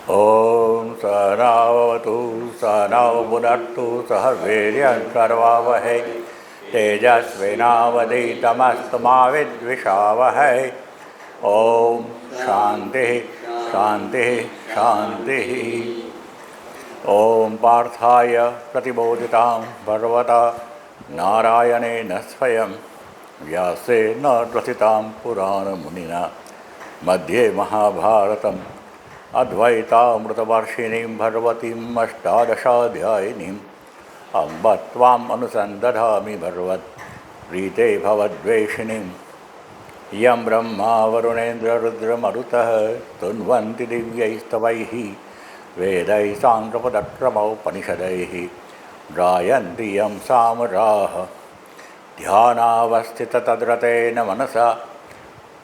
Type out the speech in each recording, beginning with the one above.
ઓમ સહનાવતુ સહનૌ ભુનક્તુ સહ વીર્યં કરવાવહૈ તેજસ્વિનાવધીતમસ્તુ મા વિદ્વિષાવહૈ. ઓમ શાંતિ શાંતિ શાંતિ. ઓમ પાર્થાય પ્રતિબોધિતાં ભગવતા નારાયણેન સ્વયં વ્યાસેન રચિતાં પુરાણમુનિના મધ્યે મહાભારતમ અદ્વૈતામૃતવર્ષિણીં ભગવતીમ અષ્ટાદશાધ્યાયિનીમ અંબ ત્વામ અનુસંદધામિ ભગવત પ્રીતે ભવદ્વેષિણીમ યં બ્રહ્મા વરુણેન્દ્ર રુદ્રમરુતઃ તુન્વન્તિ દિવ્યૈસ્તવૈઃ વેદૈः સાङ्ख्यपदक्रमौपनिषदैः गायन्ति यं सामराः ध्यानावस्थिततद्रतेन मनसा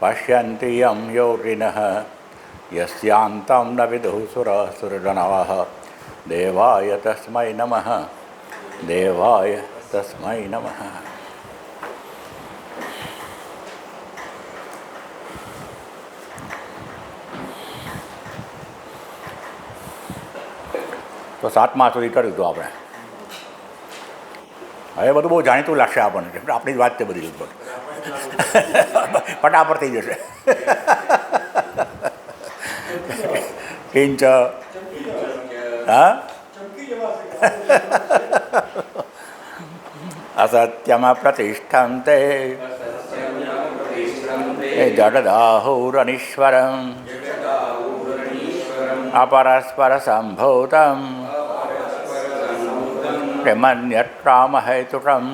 पश्यन्ति यं योगिनः यस्यान्तं न विदुः सुरसुरगणाः. देवाय तस्मै नमः. देवाय तस्मै नमः. તો 7મા સુધી કર્યું હતું આપણે. હવે બધું બહુ જાણીતું લાગશે આપણને, આપણી જ વાત છે બધી લગભગ. ફટાફટ થઈ જશે. કિંચ હા અસત્યમ પ્રતિષ્ઠન્તે જગદાહુરનીશ્વરમ અપરસ્પર સંભૂતમ કિમન્યત્રામહેતુકમ.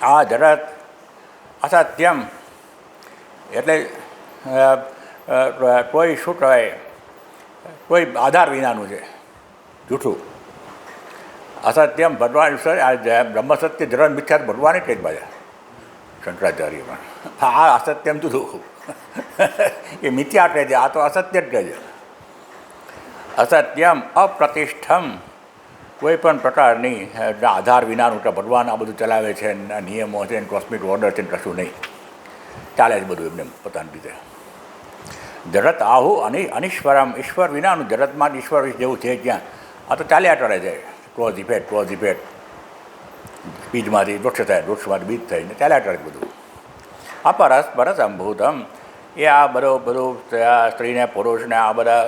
આ જગત અસત્યમ એટલે કોઈ શું કહેવાય, કોઈ આધાર વિનાનું છે, જૂઠું. અસત્યમ ભગવાન બ્રહ્મ સત્ય જગત મિથ્યા ભગવાને કહી પાછા શંકરાચાર્ય પણ. આ અસત્યમ જુદું, એ મિથ્યા કહે છે, આ તો અસત્ય જ કહે છે. અસત્યમ અપ્રતિષ્ઠમ, કોઈ પણ પ્રકારની આધાર વિનાનું કે ભગવાન આ બધું ચલાવે છે, નિયમો છે, કોસ્મિક ઓર્ડર છે, કશું નહીં, ચાલે છે બધું એમને પોતાની રીતે. જગત આહુ અનીશ્વરમ, ઈશ્વર વિનાનું, જગતમાં ઈશ્વર જેવું છે ક્યાં, આ તો ચાલ્યા કરે છે. ક્રોઝ ઇફેક્ટ બીજમાંથી વૃક્ષ થાય, વૃક્ષમાંથી બીજ થઈને ચાલ્યા કરે બધું. અપરસ્પર સંભૂતમ, એ આ બધું સ્ત્રીને પુરુષને આ બધા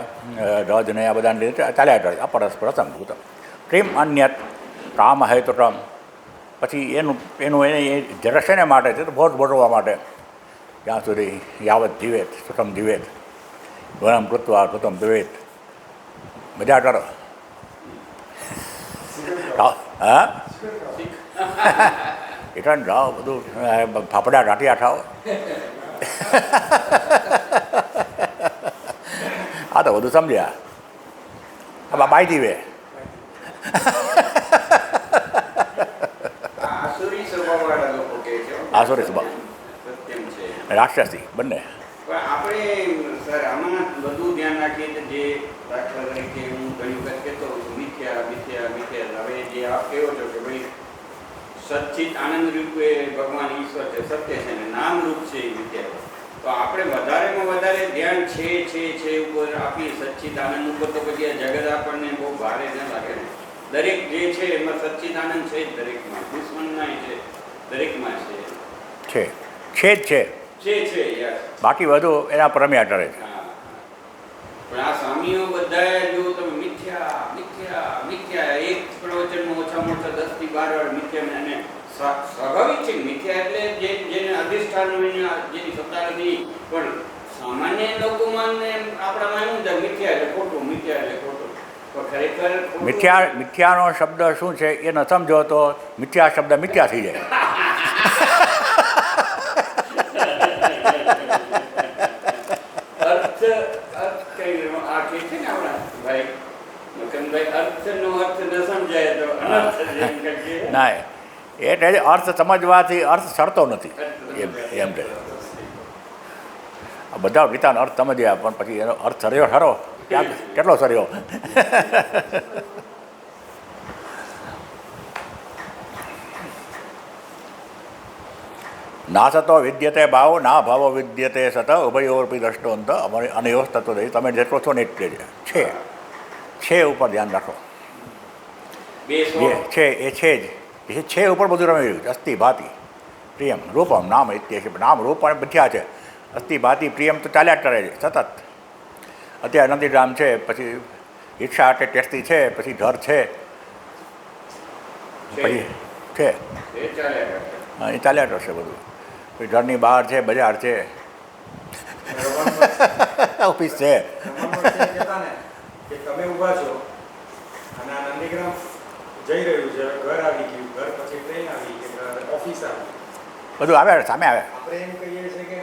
રજને આ બધાને લીધે ચાલ્યા કરે. અપરસ્પર સંભૂતમ કિમ અન્યત કામ હેતુકમ. પછી એનું એને જગત શેને માટે છે? તો ભોગ ભોગવવા માટે. ત્યાં સુધી યાવત જીવેત સુતમ જીવેત વનમ કૃત્વા કૃતમ જીવેત. મજા કરો. હા એટલે જાઓ બધું ફાફડા ગાંઠિયા ખાઓ. હા તો બધું સમજ્યા. હા બાઈ જીવે. આસુરી સ્વભાવ, રાક્ષસી બંને. આપણે સર આમાં બધું ધ્યાન રાખીએ. જે દાખલા તરીકે હું ઘણી વખત કહેતો હોઉં છું, મિથ્યા મિથ્યા મિથ્યા. હવે જે આપ કહો છો કે ભાઈ સચ્ચિત આનંદ રૂપે ભગવાન ઈશ્વર છે, સત્ય છે, ને નામ રૂપ છે એ મિથ્યા. તો આપણે વધારેમાં વધારે ધ્યાન છે ઉપર આપીએ, સચ્ચિત આનંદ ઉપર, તો પછી આ જગત આપણને બહુ ભારે ન લાગે ને. દરેક જે છે એમાં સચ્ચિત આનંદ છે જ દરેકમાં, દુશ્મનમાં છે, દરેકમાં છે જ છે. બાકી બધું એના પરમ્યા કરે છે. પણ આ સ્વામીઓ બધા જો તમે મિથ્યા મિથ્યા મિથ્યા એક પ્રવચનમાં ઓછામાં ઓછા 10 થી 12 વાર મિથ્યા. અને સ્વાભાવિક છે મિથ્યા એટલે જેને અધિષ્ઠાન જેની સત્તા નથી, પણ સામાન્ય લોકોમાં આપણામાં એવું થાય મિથ્યા એટલે ખોટું, મિથ્યા એટલે ખોટું. મિથ્યાનો શબ્દ શું છે એ ન સમજો તો મિથ્યા શબ્દ મિથ્યા થઈ જાય. ના, એટલે અર્થ સમજવાથી અર્થ સરતો નથી એમ કહે. બધા ગીતાનો અર્થ સમજ્યા પણ પછી એનો અર્થ સર્યો ખરો? કેટલો સર્યો? ના સતો વિદ્યતે ભાવ ના ભાવો વિદ્યતે સત ઉભયોરપી દ્રષ્ટોંત અમારે અનયોસ તત્વ દઈ તમે જેટલો છો ને એટલે જ છે ઉપર ધ્યાન રાખો. બે જે સ્વરૂપ છે એ છે જ એ છે ઉપર બધું રમી રહ્યું છે. અસ્થિ ભાતિ પ્રિયમ રૂપમ નામ ઇત્યેષ નામ રૂપ અને બધા છે. અસ્થિ ભાતિ પ્રિયમ તો ચાલ્યા જ કરે છે સતત. અત્યારે નંદીગ્રામ છે, પછી રિક્ષા એટલે ટેસ્ટી છે, પછી ઘર છે, પછી છે એ ચાલ્યા કરે. હા, એ ચાલ્યા કરશે બધું. પછી ઘરની બહાર છે, બજાર છે, ઓફિસ છે. કે તમે ઊભા છો અને આ નંદીગ્રામ જઈ રહ્યું છે, ઘર આવી ગયું, ઘર પછી ટ્રેન આવી કે ઓફિસ આવી, બધું આવે સામે આવે. આપણે એમ કહીએ છીએ કે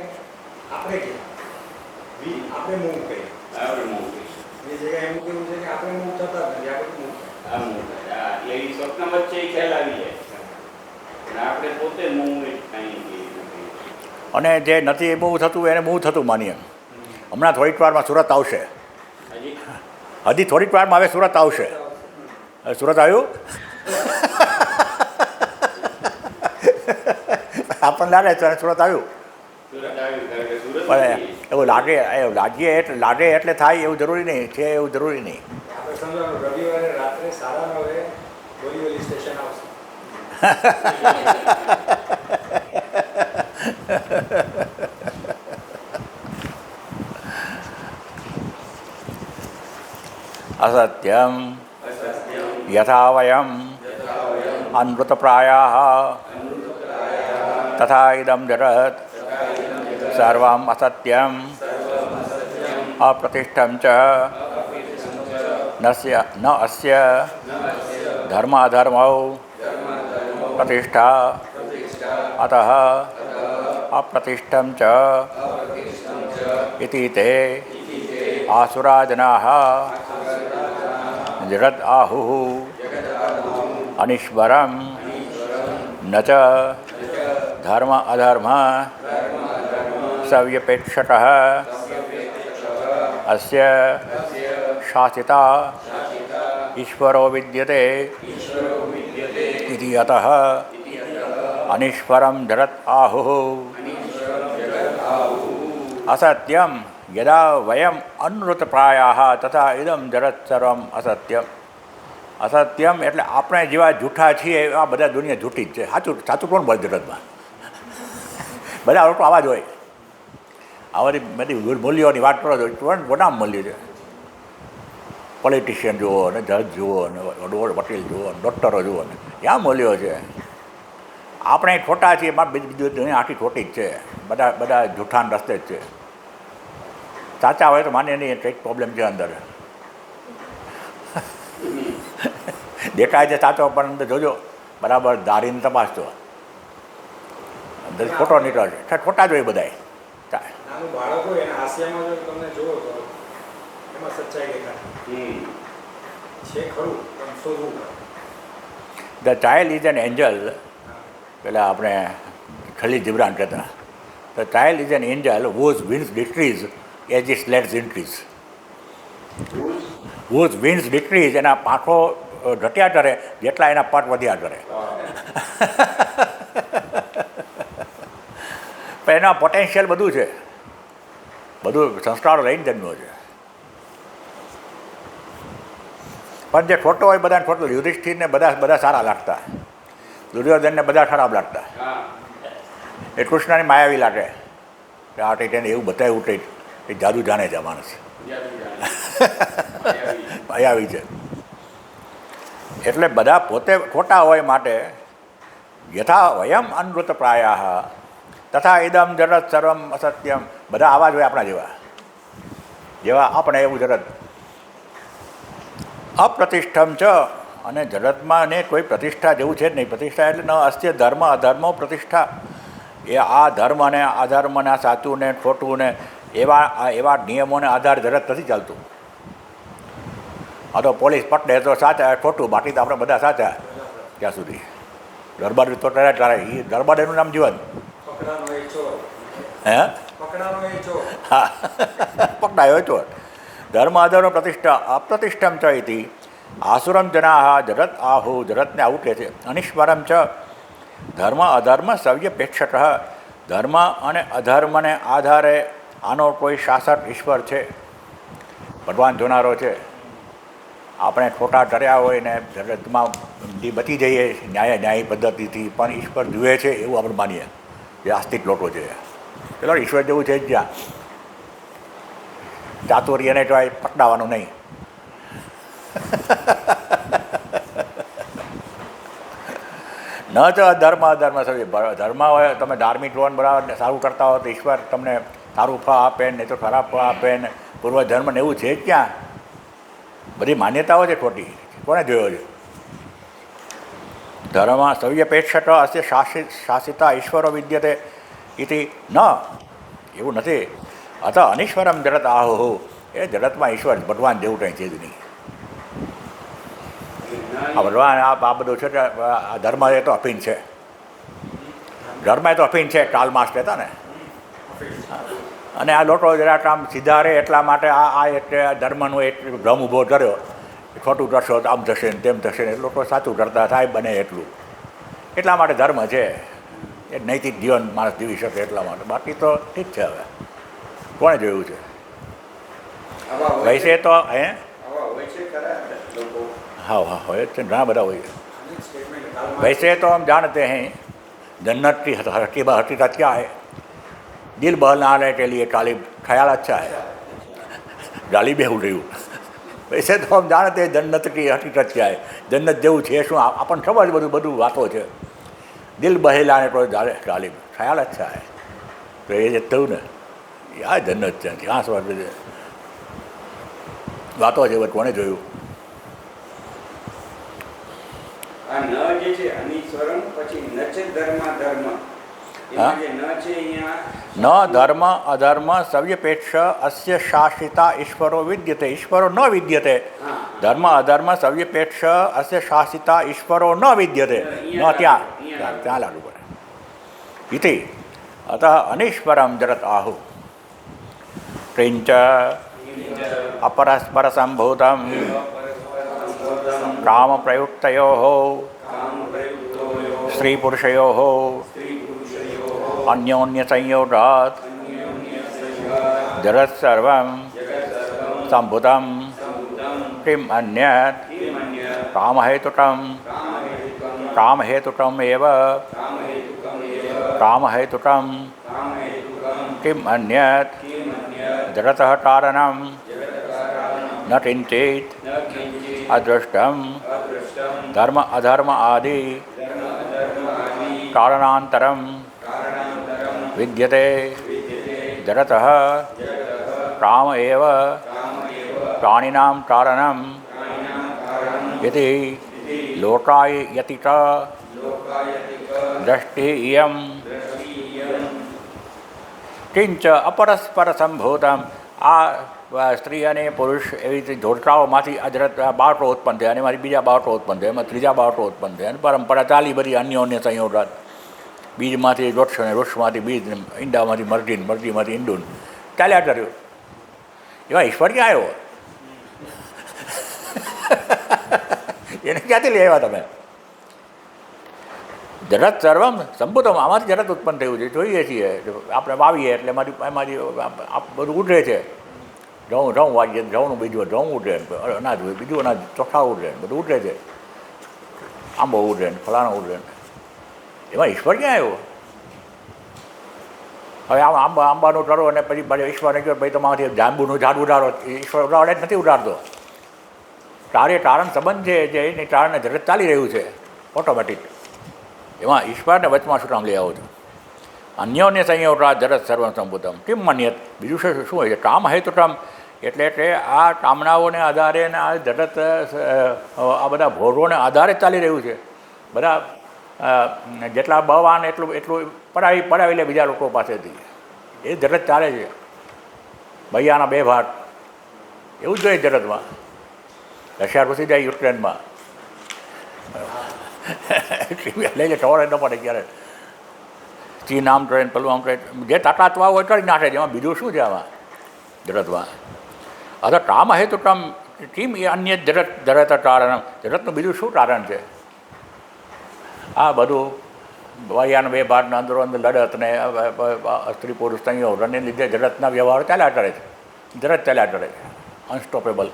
આપણે કે આપણે મૂવ કરીએ. આપણે move કરીશું. એ જગ્યાએ એમ કેવું છે કે આપણે મૂવ થતા જ નથી, આપણે મૂવ કરીએ. આ move કરે. આ એટલે એ સ્વપ્ન વચ્ચે એ ખ્યાલ આવી જાય. અને આપણે પોતે move it કાંઈ નથી. અને જે નથી મૂવ થતું એને મૂવ થતું માનીએ. હમણાં થોડીક વારમાં સુરત આવશે. હજી હજી થોડીક વારમાં હવે સુરત આવશે. હવે સુરત આવ્યું. આપણને લાગે છે સુરત આવ્યું, સુરત આવ્યું કારણ કે સુરત પણ નથી. એવું લાગે એટલે થાય એવું જરૂરી નહીં, છે એવું જરૂરી નહીં. આપણે સમજવાનું રવિવારે રાત્રે 9:30 બોરીવલી સ્ટેશન આવશે. અસત્યમ યથા વયમ અનૃતપ્રાયાઃ તથા ઇદમ જગત સર્વમ અસત્યમ અપ્રતિષ્ઠમ ચ ન અસ્ય ધર્માધર્મૌ પ્રતિષ્ઠા અતઃ અપ્રતિષ્ઠમ ચ ઇતિ તે આસુરા જનાઃ જગત આહુઃ અનીશ્વરમ ન ચ ધર્મ અધર્મ સવ્યપેક્ષતઃ અસ્ય શાસિતા ઈશ્વરો વિદ્યતે ઇતિ અતઃ અનીશ્વરમ જગત આહુઃ. અસત્યમ યદા વયમ અનૃતપ્રાયાઃ તથા ઇદમ જગત સર્વમ અસત્યમ. અસત્યમ એટલે આપણે જેવા જૂઠા છીએ એવા બધા દુનિયા જૂઠી જ છે. સાચું કોણ બોલે જગતમાં? બધા લોકો આવા જ હોય. આવાથી બધી મૂલ્યોની વાત કરો તો મોટા મૂલ્ય છે. પોલિટિશિયન જુઓ ને જજ જુઓ ને વકીલ જુઓ ને ડૉક્ટરો જુઓ ને ક્યાં મૂલ્યો છે. આપણે ખોટા છીએ, બીજું દુનિયા આખી ખોટી જ છે. બધા જૂઠાન રસ્તે જ છે. સાચા હોય તો માન્ય નહીં, કંઈક પ્રોબ્લેમ છે અંદર. દેખાય છે સાચો પણ અંદર જોજો બરાબર ધારીને તપાસજો, અંદર ખોટો નીકળે છે. ખોટા જ હોય બધાય. નાનું બાળક હોય એના હાસ્યમાં જો તમે જુઓ તો એમાં સચ્ચાઈ દેખાય છે ખરું, પણ શોધવું પડે. The child is an Angel. પેલા આપણે ખલીલ જીબ્રાન કહેતા, the child is an Angel whose wings decrease as its legs increase. whose wings decrease એના પાંખો ઘટ્યા કરે જેટલા એના પટ વધ્યા કરે. પણ એના પોટેન્શિયલ બધું છે, બધું સંસ્કારો લઈને જન્મ્યો છે. પણ જે ખોટો હોય બધાને ખોટું. યુધિષ્ઠિરને બધા સારા લાગતા, દુર્યોધનને બધા ખરાબ લાગતા. એ કૃષ્ણની માયાવી લાગે કે આ ટેને એવું બતાવ્યું કે એ જાદુ જાણે છે માણસ. માયાવી છે એટલે બધા પોતે ખોટા હોય માટે યથા વયમ અનૃત પ્રાયાઃ તથા ઇદમ જગત સર્વમ અસત્યમ. બધા આવા જ હોય આપણા જેવા આપણે એવું જગત. અપ્રતિષ્ઠમ ચ અને જગતમાં ને કોઈ પ્રતિષ્ઠા જેવું છે જ નહીં. પ્રતિષ્ઠા એટલે ન અસ્ય ધર્મ અધર્મો પ્રતિષ્ઠા. એ આ ધર્મ અને અધર્મના સાચું ને ખોટું ને એવા નિયમોને આધાર જગત નથી ચાલતું. આ તો પોલીસ પકડે તો સાચા, ખોટું, બાકી તો આપણે બધા સાચા ત્યાં સુધી. ગરબડ તો તારે એ ગરબડ એનું નામ જીવન. પકડાનો એ ચોર. હે પકડાનો એ ચોર. હા, પકડાયો ચોર. ધર્મ અધર્મ પ્રતિષ્ઠા અપ્રતિષ્ઠમ ચ ઇતિ આસુરમ જનાઃ જગત આહુ. જગતને આવું કહે છે. અનિશ્વરમ ચ ધર્મ અધર્મ સવ્યપેક્ષતઃ ધર્મ અને અધર્મને આધારે આનો કોઈ શાસક ઈશ્વર છે? ભગવાન જોનારો છે? આપણે ખોટા કર્યા હોય ને જગતમાં બચી જઈએ ન્યાયી પદ્ધતિથી, પણ ઈશ્વર જુએ છે એવું આપણે માનીએ. જે આસ્તિક લોકો છે, ચલો ઈશ્વર જેવું છે જ જ્યાં ચાતુર્યને તો પકડાવાનું નહીં. ન તો ધર્મ અધર્મ ધર્મ હોય, તમે ધાર્મિક લોન બરાબર સારું કરતા હો તો ઈશ્વર તમને સારું ફળ આપે, નહીં તો ખરાબ ફળ આપે ને. પૂર્વધર્મ ને એવું છે જ ક્યાં? બધી માન્યતાઓ છે ખોટી. કોને જોયો છે? ધર્મ સવ્યપેક્ષત અસ્ય શાસિતા ઈશ્વરો વિદ્યતે ઇતિ ન, એવું નથી. અથ અનીશ્વરમ જગત આહુ, એ જગતમાં ઈશ્વર ભગવાન જેવું કંઈ છે જ નહીં. આ ભગવાન આ બધું છે આ ધર્મ એ તો અફીન છે. ધર્મ એ તો અફીન છે, ટાલમાસ કહેતા ને. અને આ લોકો જરાક આમ સીધા રહે એટલા માટે આ એટલે ધર્મનો એક ભ્રમ ઊભો કર્યો. ખોટું કરશો તો આમ થશે ને તેમ થશે ને, લોકો સાચું કરતા થાય બને એટલું. એટલા માટે ધર્મ છે, એ નૈતિક જીવન માણસ જીવી શકે એટલા માટે. બાકી તો ઠીક છે. હવે કોણે જોયું છે? વૈસે તો હે हाँ हाँ હોય જ છે, ઘણા બધા હોય. वैसे तो हम जानते हैं जन्नत की हकीकत क्या है. दिल बहलाने के लिए तालीम ख्याल अच्छा है. गाली भी हो रही हूँ. वैसे तो हम जानते हैं जन्नत की हकीकत क्या है. जन्नत જેવું છે શું આપણને ખબર છે, બધું વાતો છે. દિલ બહેલાને को तालीम ख्याल अच्छा है. તો એ જ થયું ને, આ જન્નત છે, ત્યાં સ્વાદ છે, વાતો છે. કોણે જોયું? આ ન જે છે અનિશ્વરમ, પછી નચ ધર્મ ધર્મ, એમાં જે ન છે અહીંયા ન ધર્મ અધર્મ સવ્યપેક્ષ અસ્ય શાસિતા ઈશ્વરો વિદ્યતે. ઈશ્વરો ન વિદ્યતે. ધર્મ અધર્મ સવ્યપેક્ષ અસ્ય શાસિતા ઈશ્વરો ન વિદ્યતે. ન ત્યાં લાગુ પડે. ઇતિ અતઃ અનીશ્વરમ જગત આહુ કિંચ અપરસ્પર સંભૂતમ કામ પ્રયુક્તયોઃ સ્ત્રી પુરુષયોઃ अन्योन्य संयोगात् जगत् सर्वं सम्भूतं किम् अन्यत् कामहेतुकम् एव किम् अन्यत् जगतः कारणं न किञ्चित् अदृष्टं धर्म अधर्म आदि कारणान्तरं विद्यते. जगतः काम एव प्राणिनां कारणं इति लोकायति च दृष्टिः इयं. किंच अपरस्पर संभूतम. આ સ્ત્રી અને પુરુષ એવી રીતે જોડકાઓમાંથી અજરત બાળકો ઉત્પન્ન થયા, અને એમાંથી બીજા બાળકો ઉત્પન્ન થયા, એમાં ત્રીજા બાળકો ઉત્પન્ન થયા, અને પરંપરા ચાલી બધી અન્યોન્ય સંયોગાત. બીજમાંથી વૃક્ષ, અને વૃક્ષમાંથી બીજ, ઈંડામાંથી મરઘી, મરઘીમાંથી ઈંડું ચાલ્યા કર્યું. એમાં ઈશ્વર ક્યાં આવ્યો? એને ક્યાંથી લઈ આવ્યા તમે? જગત સર્વમ સંભૂતમ, આમાંથી જગત ઉત્પન્ન થયું છે. જોઈએ છીએ આપણે વાવીએ એટલે એમાંથી બધું ઉઠે છે. ઘઉં વાવીએ, ઘઉંનું બીજું ઘઉં ઉઠે, અનાજ હોય બીજું અનાજ, ચોખા ઉઠે, બધું ઉઠે છે. આંબો ઉઠે, ફલાણો ઉઠે. એમાં ઈશ્વર ક્યાં આવ્યો? હવે આંબાનું કરો અને પછી ઈશ્વરને કહ્યું ભાઈ તમારાથી જાંબુનું ઝાડ ઉડાડો. ઈશ્વર ઉડાડે જ નથી ઉડાડતો. તારે કારણ સંબંધ છે જે એની કારણે જગત ચાલી રહ્યું છે ઓટોમેટિક. એમાં ઈશ્વરને વચમાં શું કામ લઈ આવો છો? અન્યોન્ય સંયોગા જગત સર્વ સંભૂતમ કેમ માન્યત. બીજું શું હોય છે? કામ હેતુકમ, એટલે કે આ કામનાઓને આધારે ને આ જગત આ બધા ભોગોને આધારે ચાલી રહ્યું છે. બધા જેટલા બળવાન એટલું પડાવી લે બીજા લોકો પાસેથી. એ જગત ચાલે છે. ભૈયાના બે ભાગ એવું જ જોઈએ જગતમાં. રશિયા ઘૂસી જાય યુક્રેનમાં, લઈ લે ખબર ન પડે ક્યારે. ચીન આમ ટ્રેન, પેલું આમ ટ્રેન, જે તાકાતવા હોય કરી નાખે છે. એમાં બીજું શું છે આમાં જગતમાં? હવે કામ હેતુ કામ કેમ એ અન્ય જગત કારણ, જગતનું બીજું શું કારણ છે? આ બધું વાયાના બે ભાગના અંદરો અંદર લડત ને સ્ત્રી પુરુષ સંયોગને લીધે જગતના વ્યવહાર ચાલ્યા કરે છે, જગત ચાલ્યા કરે છે, અનસ્ટોપેબલ.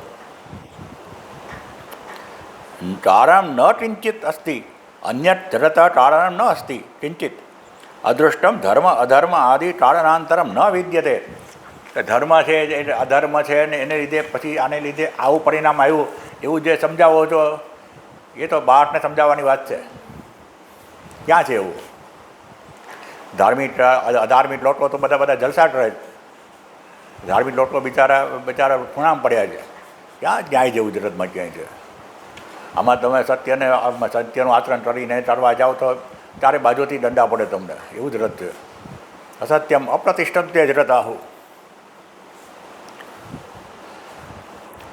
કારણમ ન કિંચિત અસ્તિ, અન્યત જગત કારણમ ન અસ્તિ કિંચિત. અદૃષ્ટમ ધર્મ અધર્મ આદિ કારણાંતરમ ન વિદ્યતે. ધર્મ છે એ અધર્મ છે ને એને લીધે પછી આને લીધે આવું પરિણામ આવ્યું એવું જે સમજાવો છો એ તો બહારને સમજાવવાની વાત છે. ક્યાં છે એવું? ધાર્મિક અધાર્મિક લોકો તો બધા જલસા કરે છે, ધાર્મિક લોકો બિચારા ખૂણામાં પડ્યા છે. ક્યાં ન્યાય જેવું જગતમાં ક્યાંય છે? આમાં તમે સત્યનું આચરણ કરીને ચાલવા જાઓ તો ચારે બાજુથી દંડા પડે તમને, એવું જગત છે. અસત્યમ અપ્રતિષ્ઠિત જગત આહુ.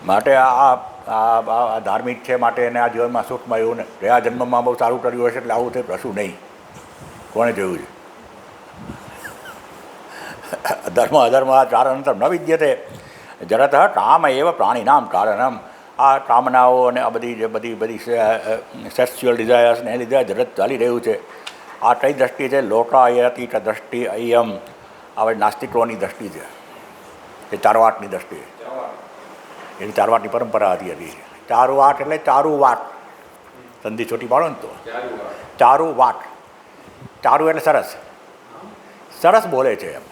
માટે આ ધાર્મિક છે માટે એને આ જીવનમાં સુખમાં એવું ને ગયા જન્મમાં બહુ સારું કર્યું હશે એટલે આવું થઈ કશું નહીં. કોણે જોયું છે? ધર્મ અધર્મ કારણંતર ન વિદ્યતે. જગત કામ એવ પ્રાણીનામ કારણમ. આ કામનાઓ અને આ બધી સેક્સ્યુઅલ ડિઝાયર્સ ને એ લીધે જગત ચાલી રહ્યું છે. આ કઈ દ્રષ્ટિ છે? લોકાયતી દ્રષ્ટિ અયમ. હવે નાસ્તિકોની દ્રષ્ટિ છે, એ ચારવાટની દ્રષ્ટિ. એની ચારવાટની પરંપરા હતી. ચારુવાટ એટલે ચારુવાટ, સંધિ છોટી પાડો ને તો ચારુવાટ. ચારુ એટલે સરસ, સરસ બોલે છે એમ.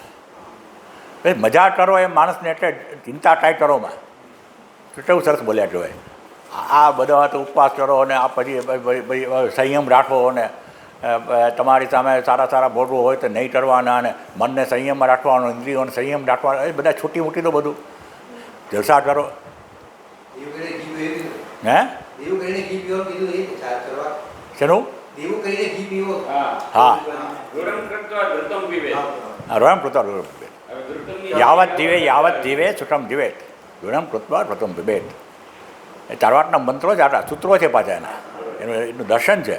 મજા કરો એમ માણસને એટલે ચિંતા કાંઈ કરોમાં કેવું સરસ બોલ્યા કહેવાય. આ બધા તો ઉપવાસ કરો અને આ પછી સંયમ રાખો અને તમારી સામે સારા બોલવું હોય તો નહીં કરવાના અને મનને સંયમમાં રાખવાનો, ઇન્દ્રિયોને સંયમ રાખવાનો, એ બધા છૂટી મૂકી દો, બધું જલસા કરો. હે શેનું? હા, રમ કૃત્વા યાવત જીવે સુખમ જીવેત, ઋણમ કૃત્વા વ્રતમ પિબેત. એ ચારવાટના મંત્રો જ આટલા સૂત્રો છે પાછા એનું દર્શન છે.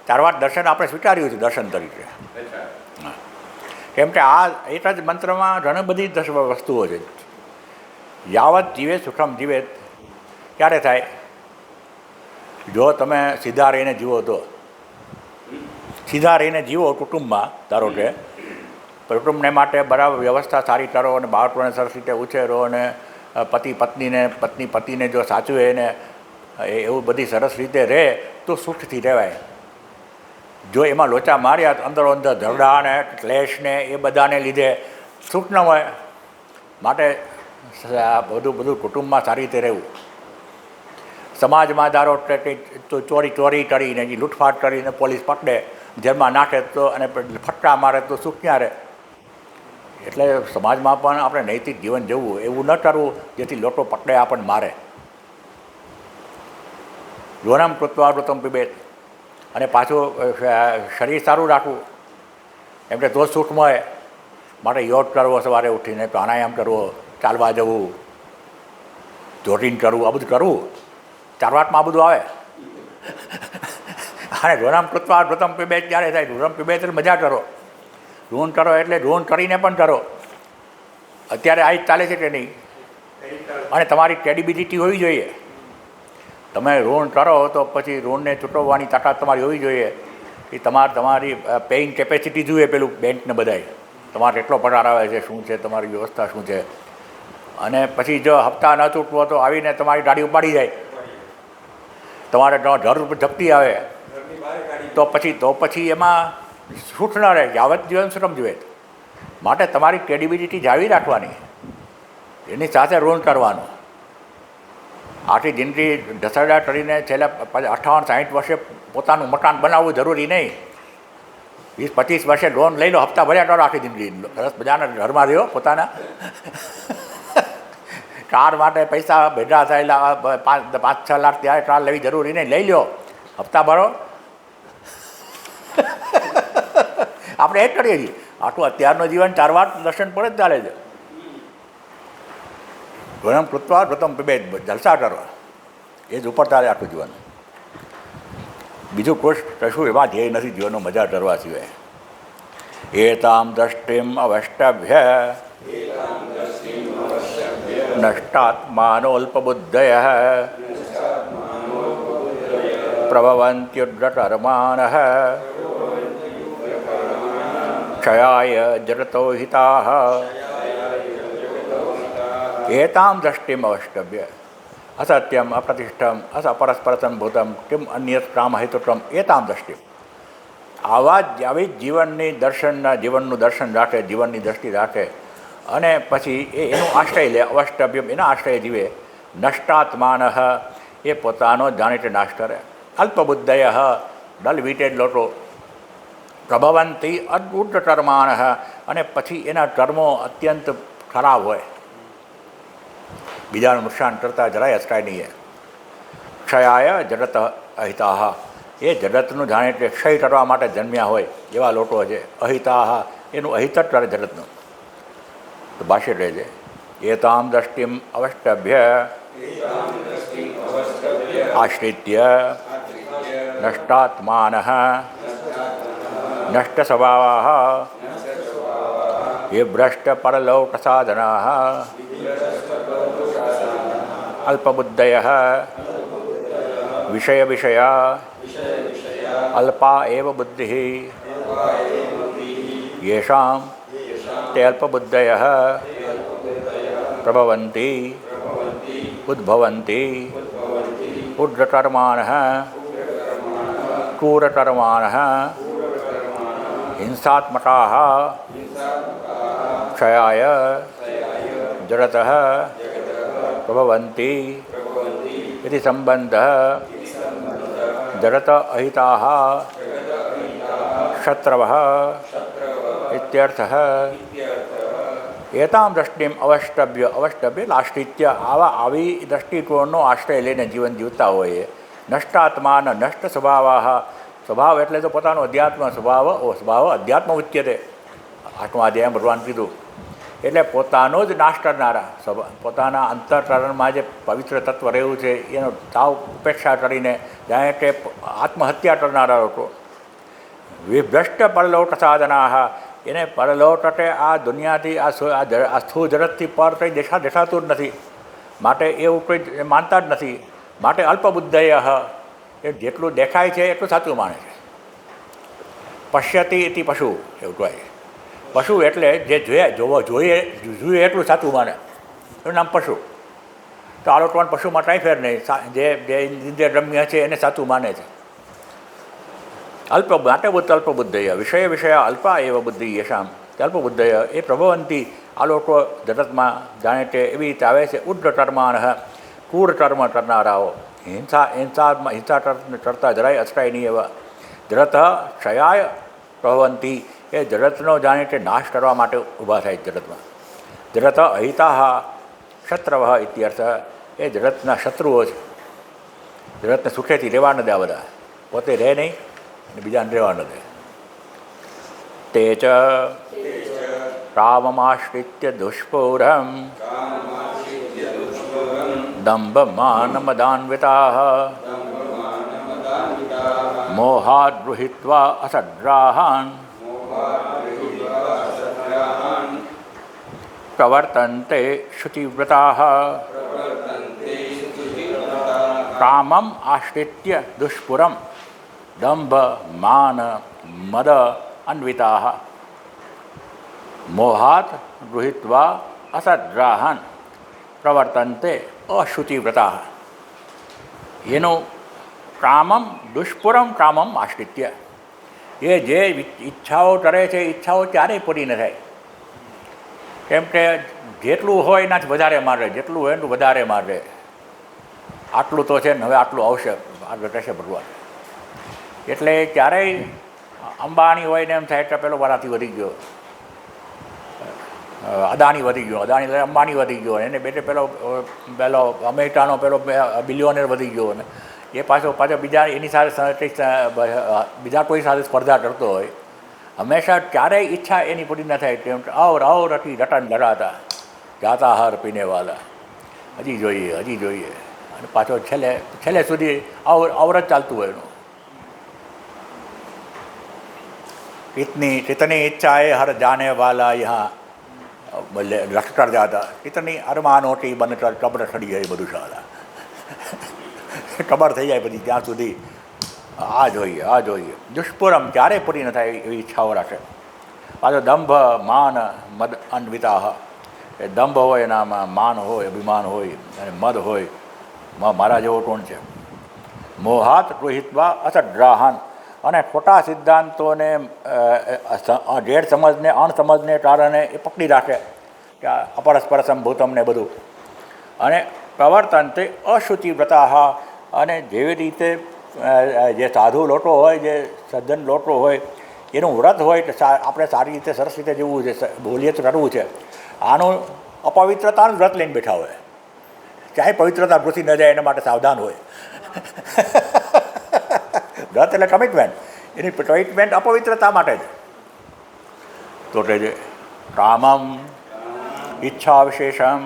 ચારવાટ દર્શન આપણે સ્વીકાર્યું છે દર્શન તરીકે. કેમ કે આ એક જ મંત્રમાં ઘણી બધી વસ્તુઓ છે. યાવત જીવે સુખમ જીવેત ક્યારે થાય? જો તમે સીધા રહીને જીવો તો. સીધા રહીને જીવો કુટુંબમાં, ધારો કે કુટુંબને માટે બરાબર વ્યવસ્થા સારી કરો અને બાળકોને સરસ રીતે ઉછેરો અને પતિ પત્નીને જો સાચવે ને એવું બધી સરસ રીતે રહે તો સુખથી રહેવાય. જો એમાં લોચા માર્યા તો અંદરો અંદર ઝઘડા ને ક્લેશ ને એ બધાને લીધે સુખ ન હોય. માટે બધું કુટુંબમાં સારી રીતે રહેવું. સમાજમાં ધારો તો ચોરી કરીને લૂંટફાટ કરીને પોલીસ પકડે, જેલમાં નાખે તો અને ફટકા મારે તો સુખ ક્યાં રહે? એટલે સમાજમાં પણ આપણે નૈતિક જીવન જીવવું, એવું ન કરવું જેથી લોકો પકડે આપણને મારે. ઋણમ કૃત્વા વ્રતમ પિબેત. અને પાછું શરીર સારું રાખવું એમ કે તો સુખ મળે. માટે યોગ કરવો, સવારે ઉઠીને પ્રાણાયામ કરવો, ચાલવા જવું, જોગિંગ કરવું, આ બધું કરવું. ચારવાટમાં આ બધું આવે. અને ઋણમ કૃત્વા વ્રતમ પિબેત ક્યારે થાય? ઋણમ પિબેત એટલે મજા કરો. ઋણ કરો એટલે ઋણ કરીને પણ કરો. અત્યારે આ જ ચાલે છે કે નહીં? અને તમારી ક્રેડિબિલિટી હોવી જોઈએ. તમે ઋણ કરો તો પછી ઋણને ચૂકવવાની તાકાત તમારી હોવી જોઈએ. એ તમારી પેઇંગ કેપેસિટી જોઈએ. પેલું બેંકને બધાય તમારે કેટલો પગાર આવે છે, શું છે તમારી વ્યવસ્થા શું છે. અને પછી જો હપ્તા ન ચૂકવો તો આવીને તમારી ગાડી ઉપાડી જાય, તમારે ઘર ઉપર ઝપટી આવે તો પછી એમાં સુખ ન રહે. યાવત જીવન સુખમ જીવેત. માટે તમારી ક્રેડિબિલિટી જાળવી રાખવાની, એની સાથે ઋણ કરવાનું. આખી જિંદગી ઢસરડા કરીને છેલ્લા 58-60 વર્ષે પોતાનું મકાન બનાવવું જરૂરી નહીં. 20-25 વર્ષે લોન લઈ લો, હપ્તા ભર્યા કરો આખી જિંદગી. સરસ બધાના ઘરમાં રહ્યો પોતાના. કાર માટે પૈસા ભેગા થયેલા 5-6 લાખ ત્યારે કાર લેવી જરૂરી નહીં, લઈ લો, હપ્તા ભરો. આપણે એ જ કરીએ છીએ. આટલું અત્યારનું જીવન ચારવાટ દર્શન પર જ ચાલે છે. ઋણમ કૃત્વા વ્રતમ પિબેત, જલસા કરો, એ જ ઉપર ચાલે આખું જીવન. બીજું કશું એવા ધ્યેય નથી જીવનનો મજા કરવા સિવાય. એતામ દ્રષ્ટિમ અવષ્ટભ્ય નષ્ટાત્માનોલ્પબુદ્ધય પ્રભવંત્યુગ્રકર્માણઃ ક્ષયાય જરતો હિતાઃ એતામ દ્રષ્ટિમ અવષ્ટભ્ય અસત્યમ અપ્રતિષ્ઠમ અપરસ્પરસંભૂતમ કિમ અન્યત કામહેતુત્વમ એતામ દ્રષ્ટિ. આવી જ જીવનનું દર્શન રાખે, જીવનની દ્રષ્ટિ રાખે અને પછી એનું આશ્રય લે. અવષ્ટભ્યમ એના આશ્રય જીવે. નષ્ટાત્માન એ પોતાનો જાણીતે નાશ કરે. અલ્પબુદ્ધય ડલ વીટેડ લોકો પ્રભવંતી અદૃઢ કર્માણ અને પછી એના કર્મો અત્યંત ખરાબ હોય, બીજાનું નુકસાન કરતા જરાય અટકાય નહીં. ક્ષયાય જગત અહિતાહ એ જગતનું જાણે એટલે ક્ષય કરવા માટે જન્મ્યા હોય એવા લોકો છે. અહિતાહ એનું અહિત જ કરે જગતનું. તો ભાષ્ય કહે છે એતામ દ્રષ્ટિમ અવષ્ટભ્ય આશ્રિત્ય નષ્ટાત્માન નષ્ટ સ્વભાવા એ ભ્રષ્ટ પરલોક સાધના અલ્પબુદ્ધય વિષયા અલ્પા એવ બુદ્ધિ યેષાં તે અલ્પબુદ્ધય પ્રભવંતી ઉદ્ભવંતી ઉગ્રકર્માણ ક્રૂરકર્માણ હિંસાત્મકા ક્ષયાય જગત પ્રભવંતી इति संबंधः जगत अहिताः शत्रवः इत्यर्थः. एतां દ્રષ્ટિમ અવષ્ટભ્ય આશ્રિત્ય આવી દ્રષ્ટિકોણનો આશ્રય લઈને જીવન જીવતા હોય. નષ્ટાત્માન નષ્ટ સ્વભાવ એટલે તો પોતાનો અધ્યાત્મ સ્વભાવ અધ્યાત્મ ઉચ્યતે. આઠમા અધ્યાયમાં ભગવાન કીધું એટલે પોતાનો જ નાશ કરનારા, પોતાના અંતઃકરણમાં જે પવિત્ર તત્વ રહ્યું છે એનો તાવ ઉપેક્ષા કરીને જાણે કે આત્મહત્યા કરનારા લોકો. વિભ્રષ્ટ પરલોક સાધના એને પરલોક એટલે આ દુનિયાથી આ સ્થૂળ જગતથી પર કંઈ દેખાતું જ નથી, માટે એવું કંઈ માનતા જ નથી. માટે અલ્પબુદ્ધય એ જેટલું દેખાય છે એટલું સાચું માને છે. પશ્યતિ ઇતિ પશુ એવું કહે. પશુ એટલે જે જોઈએ એટલું સાચું માને, એનું નામ પશુ. તો આ લોકોને પશુમાં કાંઈ ફેર નહીં. જે ઇન્દ્રિય રમ્ય છે એને સાચું માને છે. અલ્પબુદ્ધય વિષય અલ્પા એવ બુદ્ધિ યશામ અલ્પબુદ્ધય એ પ્રભવંતી આ લોકો જગતમાં જાણે કે એવી રીતે આવે છે. ઉગ્ર કર્માણ ક્રૂર કર્મ કરનારાઓ, હિંસા કરતા જરાય અટકાય નહીં એવા. જગત ક્ષયાય પ્રભવંતી એ જગતનો જાણે કે નાશ કરવા માટે ઊભા થાય જગતમાં. જગત અહિતાઃ શત્રવ ઇત્યર્થ એ જગતના શત્રુઓ છે. જગતને સુખેથી રહેવા ન દે, આ બધા પોતે રહે નહીં અને બીજાને રહેવા ન દે. તે ચ કામમાશ્રિત્ય દુષ્પૂરમ દંભમાનમદાન્વિતાઃ મોહાદ ગૃહીત્વા અસદ્ગ્રાહાન પ્રવર્તન્તે શુચિવ્રતાઃ કામમ આશ્રિત્ય દુષ્પુરમ દંભ માન મદ અન્વિતાઃ મોહાત ગૃહીત્વા અસદ્ગ્રાહાન પ્રવર્તન્તે અશુચિવ્રતાઃ. એનું કામમ દુષ્પુરમ કામમ આશ્રિત્ય એ જે ઈચ્છાઓ કરે છે ઈચ્છાઓ ક્યારેય પૂરી ન થાય. કેમ કે જેટલું હોય એનાથી વધારે મારે, જેટલું હોય એટલું વધારે મારે. આટલું તો છે ને હવે આટલું આવશે, આગળ કહેશે ભગવાન. એટલે ક્યારેય અંબાણી હોય ને એમ થાય એટલે પેલો વારાથી વધી ગયો, અદાણી વધી ગયો, અદાણી અંબાણી વધી ગયો, એને બેટે પેલો અમેરિકાનો પેલો બિલિયોનર વધી ગયો ને એ પાછો બીજા એની સાથે બીજા કોઈ સાથે સ્પર્ધા કરતો હોય. હંમેશા ક્યારેય ઈચ્છા એની પૂરી ન થાય. તેમ અવર રટી રટન લડાતા જાતા હાર પીને વાલા, હજી જોઈએ અને પાછો છેલ્લે સુધી અવર જ ચાલતું હોય એનું. कितनी इच्छाएं हर जाने वाला यहाँ लश्कर जाता, कितनी अरमानोटी बनकर कब्र खड़ी है मधुशाला. કબર થઈ જાય પછી ત્યાં સુધી આ જોઈએ દુષ્પુરમ ક્યારેય પૂરી ન થાય એવી ઈચ્છાઓ રાખે. પાછો દંભ માન મદ અન્વિતા, એ દંભ હોય એનામાં માન હોય, અભિમાન હોય અને મદ હોય, મારા જેવો કોણ છે. મોહાત ગૃહિત્વા અસદ્રાહન, અને ખોટા સિદ્ધાંતોને ગેર સમજને અણસમજને કારણે એ પકડી રાખે કે અપરસ્પરસમ ભૂતમ ને બધું. અને પ્રવર્તનતે અશુચિ વ્રતા, અને જેવી રીતે જે સાધુ લોકો હોય, જે સજ્જન લોકો હોય, એનું વ્રત હોય કે આપણે સારી રીતે સરસ રીતે જીવવું છે, બોલીએ તો કરવું છે. આનું અપવિત્રતાનું વ્રત લઈને બેઠા હોય, ચાહે પવિત્રતા ઘૂસી ન જાય એના માટે સાવધાન હોય. વ્રત એટલે કમિટમેન્ટ, એની કમિટમેન્ટ અપવિત્રતા માટે જ. તો કે છે કામમ ઈચ્છા વિશેષમ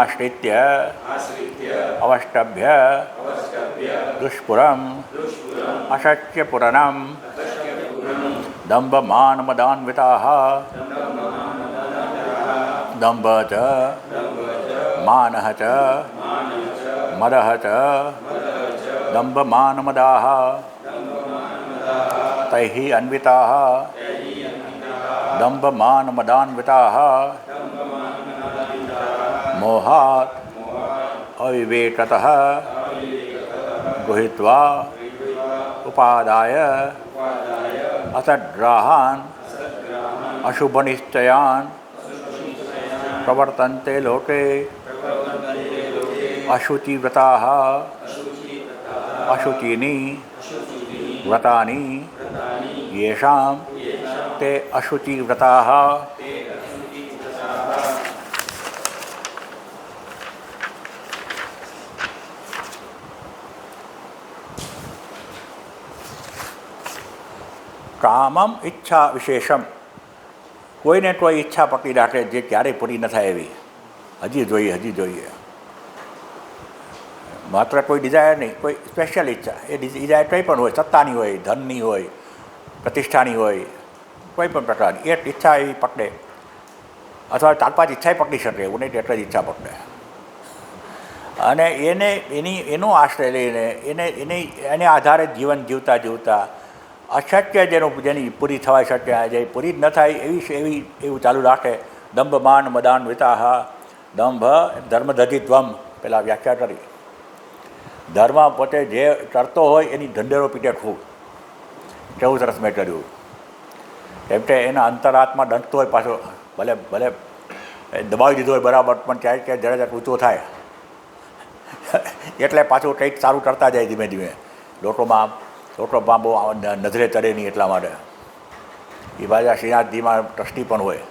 આશ્રિત્ય અવષ્ટભ્ય દુષ્પુરમ અશક્ય પુરનમ દંભ માન મદાન્વિતા દંભ ચ માન ચ મદ ચ દંભ માન મદાહ તૈઃ અન્વિતા દંભ માન મદાન્વિતા મોહાત અવિવેકતઃ ગૃહિત્વા ઉપાદાય અસદ્ગ્રાહાન અશુભનિશ્ચયાન પ્રવર્તન્તે લોકે અશુચિવ્રતા અશુચિની વ્રતાની યેષાં તે અશુચિવ્રતા. કામમ ઈચ્છા વિશેષમ, કોઈને કોઈ ઈચ્છા પકડી રાખે જે ક્યારેય પૂરી ન થાય એવી, હજી જોઈએ હજી જોઈએ. માત્ર કોઈ ડિઝાયર નહીં, કોઈ સ્પેશિયલ ઈચ્છા. એ ડિઝાયર કંઈ પણ હોય, સત્તાની હોય, ધનની હોય, પ્રતિષ્ઠાની હોય, કોઈ પણ પ્રકારની એ ઈચ્છા એવી પકડે, અથવા 4-5 ઈચ્છાએ પકડી શકે એવું નહીં, એટલે જ ઈચ્છા પકડે. અને એનો આશ્રય લઈને એને આધારે જીવન જીવતા જીવતા અશક્ય જેની પૂરી થવા શક્ય, જે પૂરી જ ન થાય એવું ચાલુ રાખે. દંભ માન મદાન વિતાહ, દંભ ધર્મધતિત્વમ, પેલા વ્યાખ્યા કરી. ધર્મ પોતે જે કરતો હોય એની ઢંઢેરો પીટે ખૂબ, કેવું સરસ મેં કર્યું. કેમ કે એના અંતરાત્મા દંડતો હોય, પાછો ભલે ભલે દબાવી દીધો હોય બરાબર, પણ ક્યાંક ક્યાંક જરા જરા ઊંચો થાય એટલે પાછું કંઈક સારું કરતા જાય ધીમે ધીમે. લોકોમાં બહુ નજરે ચડે નહીં એટલા માટે. એ બાજુ શ્રીનાથજીમાં ટ્રસ્ટી પણ હોય.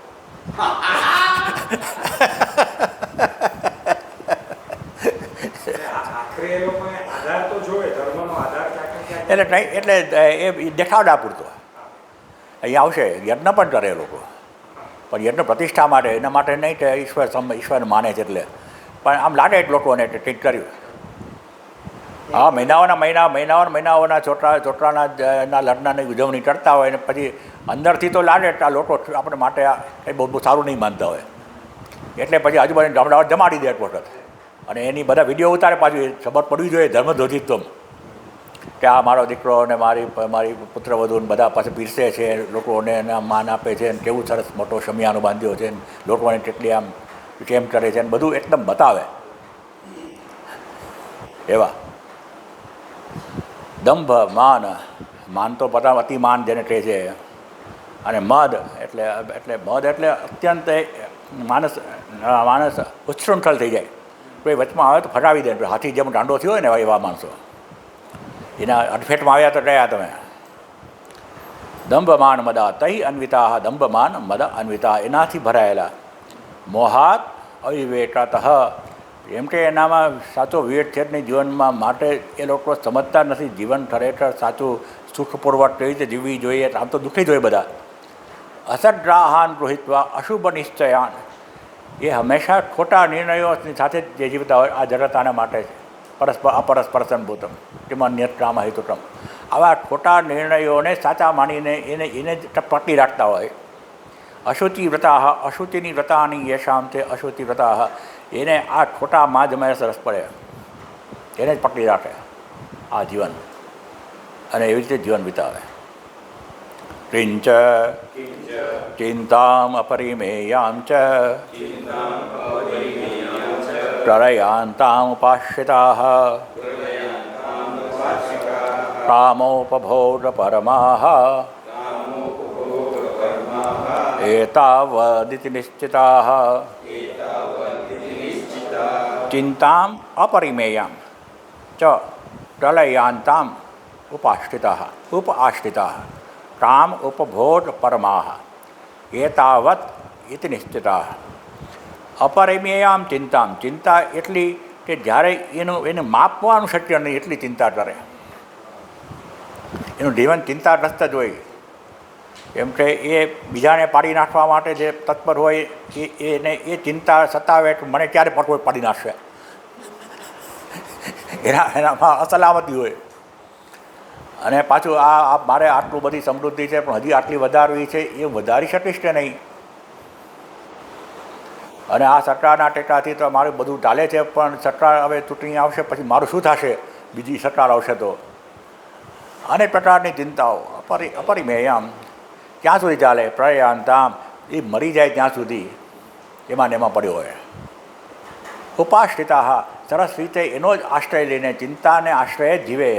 એટલે એ દેખાવડા પૂરતો અહીંયા આવશે. યજ્ઞ પણ કરે એ લોકો, પણ યજ્ઞ પ્રતિષ્ઠા માટે, એના માટે નહીં કે ઈશ્વર માને છે એટલે. પણ આમ લાગે જ લોકોને કંઈક કર્યું. હા, મહિનાઓના છોકરાના લગ્નની ઉજવણી કરતા હોય, અને પછી અંદરથી તો લાગે કે આ લોકો આપણે માટે કંઈ બહુ સારું નહીં માનતા હોય, એટલે પછી આજુબાજુ ગામડાઓ જમાડી દે એક વખત. અને એની બધા વિડીયો ઉતારે, પાછું ખબર પડવી જોઈએ ધર્મધ્વજિત્વમ, કે આ મારો દીકરો અને મારી પુત્રવધૂને બધા પાસે પીરસે છે, લોકોને એના માન આપે છે, કેવું સરસ મોટો શમિયાનો બાંધ્યો છે, લોકોને કેટલી આમ કેમ કરે છે, અને બધું એકદમ બતાવે. એવા દંભ માન તો બધા અતિમાન જેને કહે છે. અને મદ એટલે અત્યંત માણસ ઉચ્છૃંખલ થઈ જાય. કોઈ વચમાં આવે તો ફટાવી દે, હાથી જેમ ગાંડો થયો હોય ને એવા માણસો. એના અડફેટમાં આવ્યા તો ગયા તમે. દંભ માન મદા તૈ અન્વિતા, દંભ માન મદ અન્વિતા, એનાથી ભરાયેલા. મોહાત અવિવેકતઃ, એમ કે એનામાં સાચો વિવેક છે જ નહીં જીવનમાં, માટે એ લોકો સમજતા નથી જીવન ખરેખર સાચું સુખપૂર્વક કેવી રીતે જીવવી જોઈએ. આમ તો દુઃખી જ હોય બધા. અસદ્ગ્રાહાન ગૃહિત્વા અશુભ નિશ્ચયાન, એ હંમેશા ખોટા નિર્ણયોની સાથે જે જીવતા હોય. આ જગત આના માટે છે. અપરસ્પરસન ભૂતમ કિમ અન્યત કામ હેતુકમ. આવા ખોટા નિર્ણયોને સાચા માનીને એને પકડી રાખતા હોય. અશુચિ વ્રતા, અશુચિની વ્રતાની યેષામ તે અશુચિ વ્રતા, એને આ ખોટામાં જ અમે સરસ પડે, એને જ પકડી રાખે આ જીવન, અને એવી રીતે જીવન વિતાવે. કિંચ ચિંતામ અપરિમેયામ ચ પ્રલયાંતામ ઉપાશ્રિતાઃ કામોપભોગ પરમાઃ એતાવદિતિ નિશ્ચિતાઃ ચિંતામ અપરિમેયામ ચ પ્રલયાંતામ ઉપાશ્રિતાઃ કામ ઉપભોગ પરમાઃ એતાવત ઇતિ નિશ્ચિતાઃ અપરિમેયામ ચિંતામ ચિંતા એટલી કે જ્યારે એને માપવાનું શક્ય નહીં એટલી ચિંતા કરે. એનું જીવન ચિંતાગ્રસ્ત જ હોય. કેમ કે એ બીજાને પાડી નાખવા માટે જે તત્પર હોય એને એ ચિંતા સતાવે કે મને ક્યારે પણ કોઈ પાડી નાખશે, એનામાં અસલામતી હોય. અને પાછું આ મારે આટલું બધી સમૃદ્ધિ છે પણ હજી આટલી વધારવી છે, એ વધારી શકીશ કે નહીં. અને આ સરકારના ટેકાથી તો મારું બધું ચાલે છે, પણ સરકાર હવે ચૂંટણી આવશે પછી મારું શું થશે, બીજી સરકાર આવશે તો. અનેક પ્રકારની ચિંતાઓ અપરિમેયામ ક્યાં સુધી ચાલે? પ્રલયાંતામ એ મરી જાય ત્યાં સુધી એમાં ને એમાં પડ્યો હોય. ઉપાશ્રિતાઃ સરસ રીતે એનો જ આશ્રય લઈને ચિંતાને આશ્રય જ જીવે.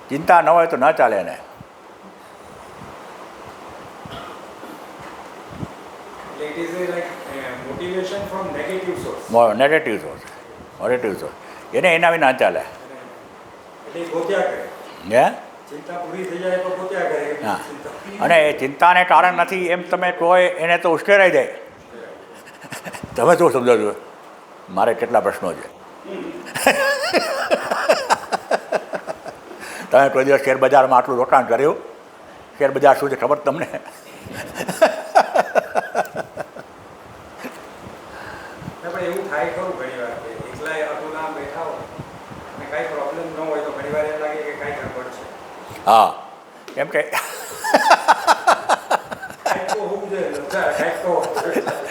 ચિંતા ન હોય તો ન ચાલે ને. નેગેટિવ સોર્સ એને એના વિના ન ચાલે. હે હા, અને એ ચિંતાને કારણ નથી એમ તમે કહો એને તો ઉશ્કેરાઈ જાય. તમે શું સમજો છો? મારે કેટલા પ્રશ્નો છે. તમે કોઈ દિવસ શેર બજારમાં આટલું રોકાણ કર્યું? શેર બજાર શું છે ખબર તમને? એવું થાય ખરું ઘણી વાર કે એકલા અટુલા બેઠા હોય અને કાંઈ પ્રોબ્લેમ ન હોય તો ઘણી વાર એમ લાગે કે કાંઈ ગડબડ છે. હા, કેમ કે કાંઈક તો હોવું જોઈએ,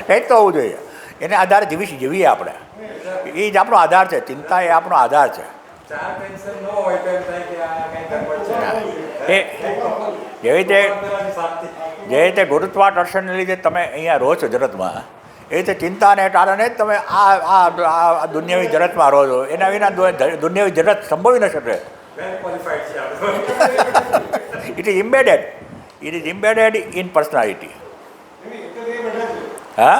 કાંઈક તો હોવું જોઈએ. એને આધારે જીવીએ આપણે. એ જ આપણો આધાર છે. ચિંતા એ આપણો આધાર છે. ચાર ટેન્શન ન હોય તો એમ થાય કે આ કાંઈ ગડબડ છે. એ જેવી રીતે ગુરુત્વાકર્ષણને લીધે તમે અહીંયા રહો છો જગતમાં, એ રીતે ચિંતાને કારણે જ તમે આ દુનિયાવી જગતમાં રહો છો. એના વિના દુનિયાવી જગત સંભવી ન શકે. It is embedded in personality. હા,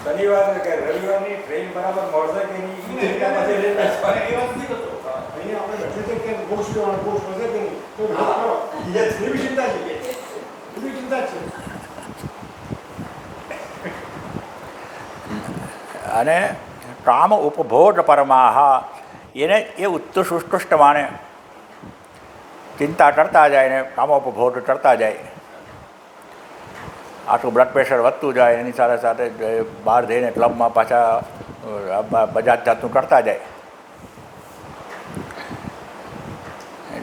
શનિવાર કે રવિવારની ટ્રેન બરાબર મળશે કે અને કામ ઉપભોગ પરમાહ એને એ ઉત્કૃષ્ટ માને. ચિંતા કરતા જાય ને કામોપભોગ કરતા જાય. આટલું બ્લડ પ્રેશર વધતું જાય, એની સાથે સાથે બહાર જઈને ક્લબમાં પાછા બધા જાતનું કરતા જાય.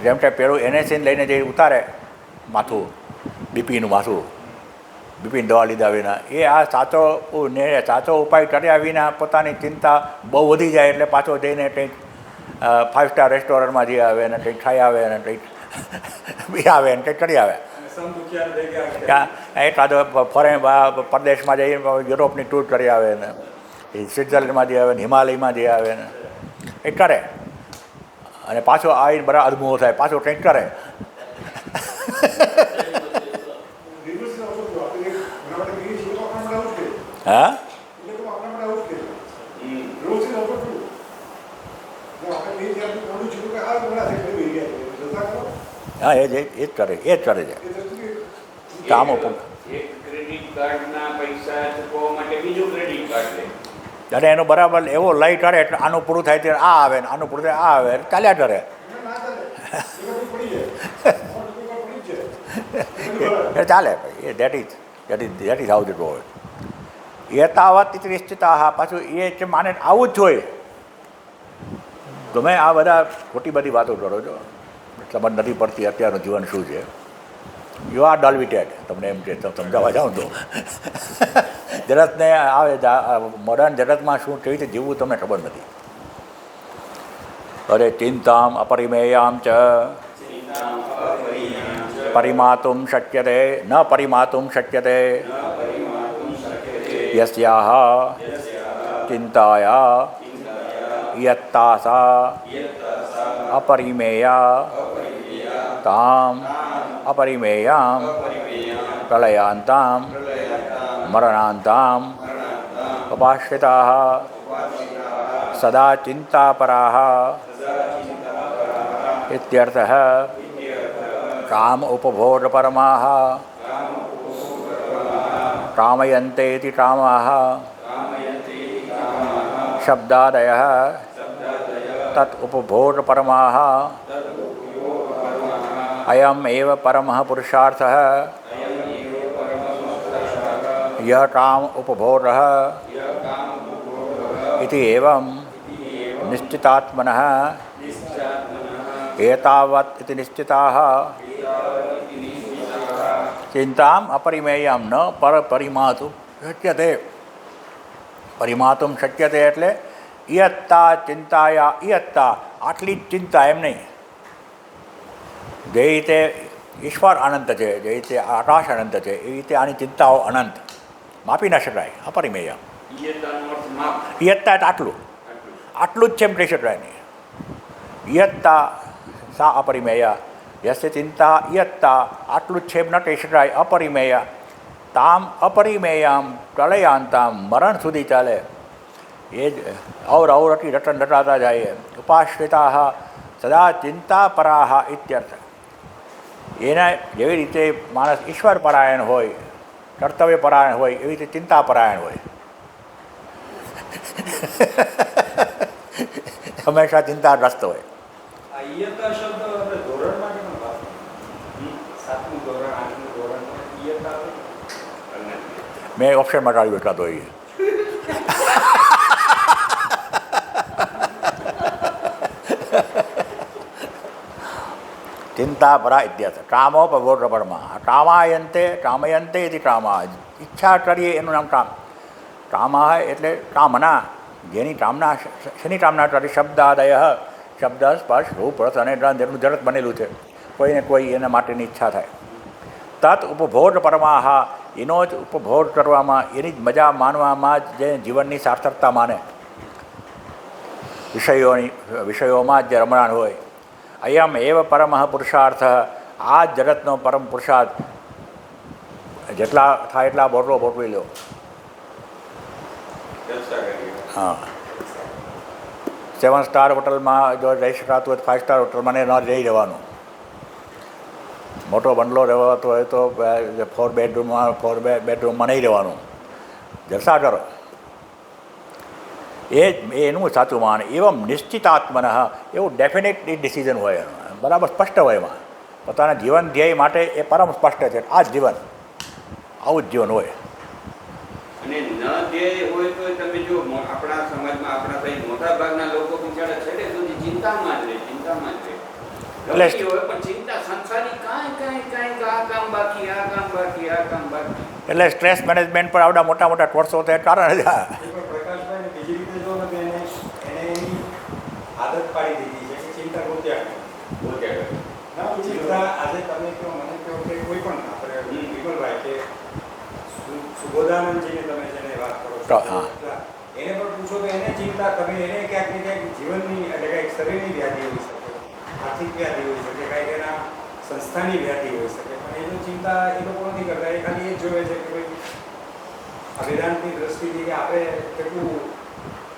જેમ કે પેલું NSN લઈને જે ઉતારે માથું, બીપીનું માથું, બીપીન દવા લીધા વિના, એ આ સાચો ઉપાય કર્યા વિના પોતાની ચિંતા બહુ વધી જાય એટલે પાછો જઈને કંઈક 5 સ્ટાર રેસ્ટોરન્ટમાં જઈ આવે ને કંઈક ખાઈ આવે ને કંઈક બી આવે ને કંઈક કરી આવે. એકાદો ફોરેન પ્રદેશમાં જઈને યુરોપની ટૂર કરી આવે ને, સ્વિટ્ઝરલેન્ડમાં જઈ આવે ને, હિમાલયમાં જઈ આવે ને કંઈક કરે, અને પાછો આવીને બરાબર અદમુઓ થાય, પાછો કંઈક કરે. હા, હા, એ જ કરે છે. કામો પણ ક્રેડિટ કાર્ડના પૈસા ચૂકવવા માટે બીજું ક્રેડિટ કાર્ડ લે. અને એનો બરાબર એવો લઈ કરે એટલે આનું પૂરું થાય ત્યારે આ આવે ને આનું પૂરું થાય આ આવે, ચાલ્યા કરે. એ ચાલે ભાઈ. એ that is how it goes. એતાવત નિશ્ચિતાઃ, પાછું એ કે માને આવું જ જોઈએ. તમે આ બધા ખોટી બધી વાતો કરો છો, ખબર નથી પડતી અત્યારનું જીવન શું છે. You are deluded. તમને એમ કે સમજાવવા જાઉં તો જગતને આવે મોડર્ન જગતમાં શું કેવી રીતે જીવવું તમને ખબર નથી. અરે ચિંતામ અપરિમેયામ ચ પરિમાતુમ શક્યતે ન પરિમાતુમ શક્યતે યસ્યાહ ચિંતાયા યત્તા અપરિમેયા તામ અપરિમેયામ પ્રલયાંતામ મરણાંતામ ઉપાશ્રિતાઃ સદા ચિંતાપરાઃ ઇત્યર્થઃ કામ ઉપભોગપરમાઃ કામયન્તે ઇતિ કામાઃ શબ્દાદયઃ તत् ઉપભોગપરમાઃ અયમ એવ પરમઃ પુરુષાર્થઃ યહ કામ ઉપભોગઃ इति एवं निश्चितात्मनः एतावत् इति निश्चिताः चिंताम अपरिमेयम न परिमातुं शक्यते परिमातुं शक्यते એટલે ઇયત્તા ચિંતાયા ઇયત્તા આટલી જ ચિંતા એમ નહીં. જે રીતે ઈશ્વર અનંત છે, જે રીતે આકાશ અનંત છે, એ રીતે આની ચિંતાઓ અનંત, માપી ન શકાય. અપરિમેયમ ઇયત્તા એટલે આટલું જ છે એમ કહી શકાય નહીં. ઇયત્તા સા અપરિમેયા યસ્ય ચિંતા ઇયત્તા આટલું જ છે એમ ન કહી શકાય. અપરિમેયા તામ અપરિમેયામ પ્રલયાંતામ મરણ સુધી ચાલે એ જ અવરતી રટન રટાતા જાય. ઉપાશ્રિતા સદા ચિંતાપરાહ ઇત્યર્થ. એના જેવી રીતે માણસ ઈશ્વર પરાયણ હોય, કર્તવ્ય પરાયણ હોય, એવી રીતે ચિંતા પરાયણ હોય. હંમેશા ચિંતાગ્રસ્ત હોય. આ ઈયતા શબ્દ આપણે ધોરણમાં કેમ વાપરીએ? 7મું ધોરણ 8મું ધોરણ ઈયતા આવે. મેં ઓપ્શનમાં કાઢ્યું એટલા તો એ ચિંતાપરા ઇત્યર્થ. કામોપભોગપરમા કામયંતે ઇતિ કામા. ઈચ્છા કરીએ એનું નામ કામ. કામા એટલે કામના, જેની કામના, શેની કામના કરી? શબ્દાદય, શબ્દ સ્પર્શ રૂપ રસ અને ગંધ, એટલું જગત બનેલું છે. કોઈને કોઈ એના માટેની ઈચ્છા થાય. તત ઉપભોગ પરમાહ, એનો જ ઉપભોગ કરવામાં, એની જ મજા માનવામાં જ જે જીવનની સાર્થકતા માને, વિષયોમાં જ જે રમણાણ હોય. અયમ એવ પરમઃ પુરુષાર્થ. આ જ જગતનો પરમ પુરુષાર્થ. જેટલા થાય એટલા બોટલો બોટવી લો. હા, 7 સ્ટાર હોટલમાં જો રહી શકાતું હોય 5 સ્ટાર હોટલમાં ન રહી રહેવાનું. મોટો બંગલો રહેવાતો હોય તો 4 બેડરૂમમાં નહીં રહેવાનું. જલસા કરો. એ એનું સાચું માન. એવમ નિશ્ચિતાત્મન, એવું ડેફિનેટ ડિસિઝન હોય એનું, બરાબર સ્પષ્ટ હોય એમાં. પોતાના જીવન ધ્યેય માટે એ પરમ સ્પષ્ટ છે. આ જ જીવન, આવું જ જીવન હોય. અને ન ધ્યેય હોય તો તમે જો આપણા સમાજમાં આપણા ભાઈ મોટા ભાગના લોકો બિચારા છેડે સુધી ચિંતામાં જ રહે. પણ ચિંતા સંસારી કાંઈ આ કામ બાકી. એટલે સ્ટ્રેસ મેનેજમેન્ટ પર આવડા મોટા મોટા કોર્સો તે કારણ જ. પ્રકાશભાઈ બીજી રીતે જો ને એને એની આદત પાડી દીધી છે કે ચિંતા ગોત્યા ચિંતા આજે તમે કહો, મને કહો કે કોઈ પણ આપણે વિમલભાઈ કે સુબોધાનંદજીને તમે જેને વાત કરો છો, એને પણ પૂછો તો એને ચિંતા, તમે એને ક્યાંક ને ક્યાંક જીવનની એટલે કંઈક શરીરની વ્યાધિ હોઈ શકે, આર્થિક વ્યાધિ હોઈ શકે, કાંઈક એના સંસ્થાની વ્યાધિ હોઈ શકે, પણ એની ચિંતા એ લોકો નથી કરતા. એ ખાલી એ જ જોવે છે કે ભાઈ આ વેદાંતની દ્રષ્ટિથી કે આપણે કેટલું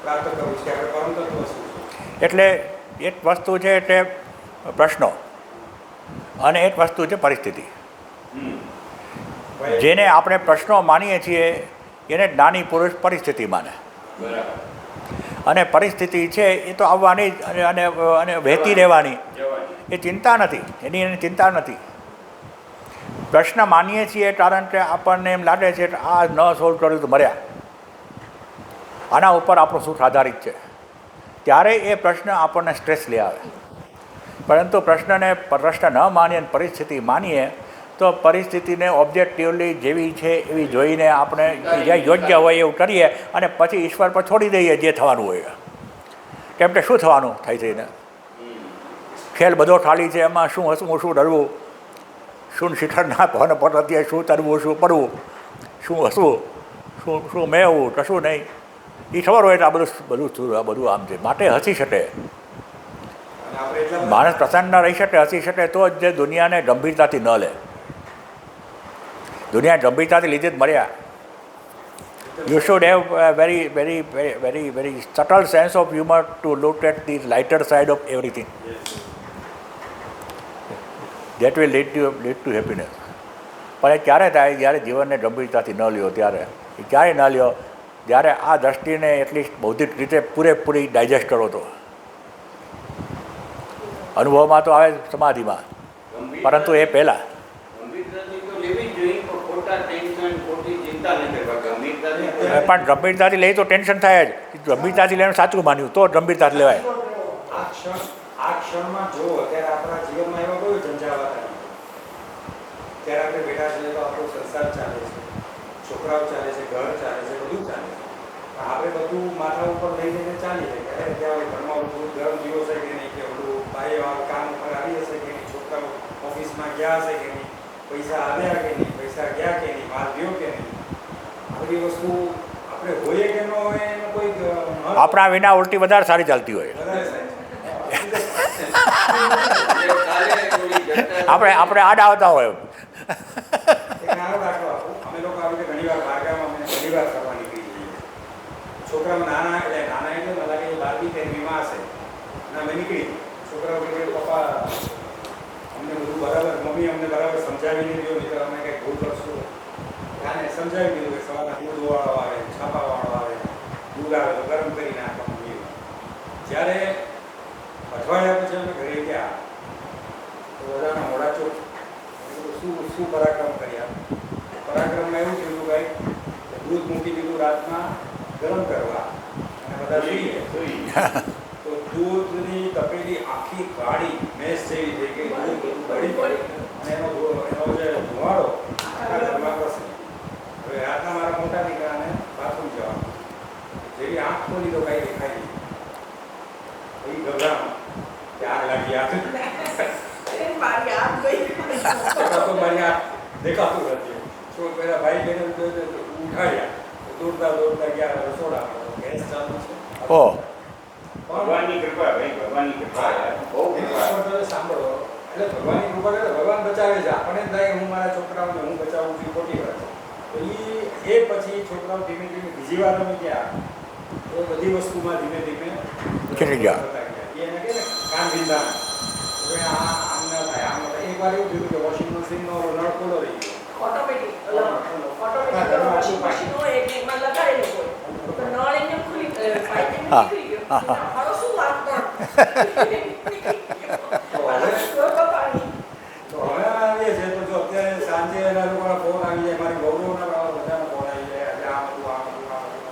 પ્રાપ્ત કરવું છે, આપણે પરમ તત્વ શું છે. એટલે એક વસ્તુ છે એટલે પ્રશ્નો, અને એક વસ્તુ છે પરિસ્થિતિ. જેને આપણે પ્રશ્નો માનીએ છીએ એને જ્ઞાની પુરુષ પરિસ્થિતિ માને. અને પરિસ્થિતિ છે એ તો આવવાની જ અને વહેતી રહેવાની. એ ચિંતા નથી, એની ચિંતા નથી. પ્રશ્ન માનીએ છીએ કારણ કે આપણને એમ લાગે છે કે આ ન સોલ્વ કર્યું તો મર્યા, આના ઉપર આપણું સુખ આધારિત છે, ત્યારે એ પ્રશ્ન આપણને સ્ટ્રેસ લઈ આવે. પરંતુ પ્રશ્ન ન માનીએ, પરિસ્થિતિ માનીએ તો પરિસ્થિતિને ઓબ્જેક્ટિવલી જેવી છે એવી જોઈને આપણે જ્યાં યોગ્ય હોય એવું કરીએ અને પછી ઈશ્વર પર છોડી દઈએ જે થવાનું હોય. કેમ કે શું થવાનું થઈ થઈને ખેલ બધો ખાલી છે, એમાં શું હસવું શું ડરવું, શું શિખરના પવન પર્વતીએ શું તરવું શું પડવું, શું હસવું શું મેળવું કશું નહીં. એ ખબર હોય તો આ બધું આમ છે. માટે હસી શકે, માણસ પ્રસન્ન રહી શકે, હસી શકે તો જ જે દુનિયાને ગંભીરતાથી ન લે. દુનિયા ગંભીરતાથી લીધે જ મળ્યા. You should have a very subtle sense of humor to look at the lighter side of everything. That will lead to happiness. પણ એ ક્યારે થાય? જ્યારે જીવનને ગંભીરતાથી ન લ્યો ત્યારે. એ ક્યારે ન લ્યો? જ્યારે આ દ્રષ્ટિને એટલીસ્ટ બૌદ્ધિક રીતે પૂરેપૂરી ડાયજેસ્ટ કરો તો. અનુભવમાં તો આવે સમાધિમાં, પરંતુ એ પહેલાં પણ ગંભીરતાથી લઈ તો ટેન્શન થાય જ. ગંભીરતાથી લઈને સાચું માન્યું તો ગંભીરતાથી લેવાય. આ ક્ષણમાં જો અત્યારે આપણા જીવનમાં એવા કોઈ ઝંઝાવાત નથી. ત્યારે આપણે બેઠા છીએ તો આપણો સંસાર ચાલે છે, છોકરાઓ ચાલે છે, ઘર ચાલે છે, બધું ચાલે છે. આપણે બધું માથા ઉપર લઈ જઈને ચાલીએ છીએ. અરે ત્યાં ઘરમાં બધું ગરમ જીવો છે કે નહીં, કે બધું ભાઈ કામ ઉપર આવી હશે કે નહીં, છોકરાઓ ઓફિસમાં ગયા હશે કે નહીં, પૈસા આવ્યા કે નહીં, પૈસા ગયા કે નહીં, માલ ગયો કે નહીં. આ બધી વસ્તુ આપણે હોઈએ કે ન હોય એનો કોઈ આપણા વિના ઉલટી વધારે સારી ચાલતી હોય. આપણે આડા આવતા હોય. અમે લોકો આવી રીતે ઘણી વાર બારગામાં ઘણી વાર ફરવા નીકળી જઈએ. છોકરાઓ નાના એટલે લાગે 12-13મીમાં હશે અને અમે નીકળી. છોકરાઓ કે પપ્પા અમને બધું બરાબર, મમ્મી અમને બરાબર સમજાવી નહીં દો, નહીં તો અમે કંઈક ભૂલ કરશું. ત્યાંને સમજાવી દીધું કે સવારના દૂધવાળો આવે, છાપાવાળો આવે, દૂધ આવે તો ગરમ કરી નાખવાનું. જ્યારે અઠવાડિયા પછી અમે ઘરે ગયા તો બધાના મોડા ચોક શું પરાક્રમ કર્યા. પરાક્રમમાં એવું થયું ભાઈ, દૂધ મૂકી દીધું રાતના ગરમ કરવા અને બધા જોઈએ તો દૂધની તપેલી આખી ગાડી મેસ જેવી થઈ ગઈ, દૂધ બધું બળી પડી અને એનો જે ધુમાડો આખા ઘરમાં પ્રસરી. હવે રાતના મારા મોટા દીકરાને બાથરૂમ જવાનું, જેવી આંખ ખોલી તો કાંઈ દેખાય નહીં. એ ગભરામાં કે આગ લાગી, આગ મારી આંખ દેખાતું નથી. શું પેલા ભાઈ બહેનો ઉઠાડ્યા, દોડતા ગયા રસોડા, ગેસ ચાલુ છે. ભગવાનની કૃપા, ભાઈ ભગવાનની કૃપા, બહુ કૃપા. સાંભળો, એટલે ભગવાનની કૃપા કરે, ભગવાન બચાવે છે. આપણને જ થાય હું મારા છોકરાઓને હું બચાવું છું, ખોટી વાત છે. તો એ પછી છોકરાઓ ધીમે ધીમે બીજી વાર અમે ગયા તો બધી વસ્તુમાં ધીમે ધીમે ખીલી ગયા. એને કે કાન ભીંધા આમ ના થાય, આમ ના થાય. એક વાર એવું થયું કે વોશિંગ મશીનનો નળ ખોલો રહી ગયો. ઓટોમેટિક મશીન હોય એટલે એમાં લગાડેલું હોય તો નળ એને ખુલી પાઇપ નીકળી ગયો. મારો શું વાત કર. તો હવે આવીએ છે તો જો અત્યારે સાંજે એના લોકોના ફોન આવી જાય, મારી ગૌરવના બધાના ફોન આવી જાય, આજે આ બધું આ બધું આ બધું.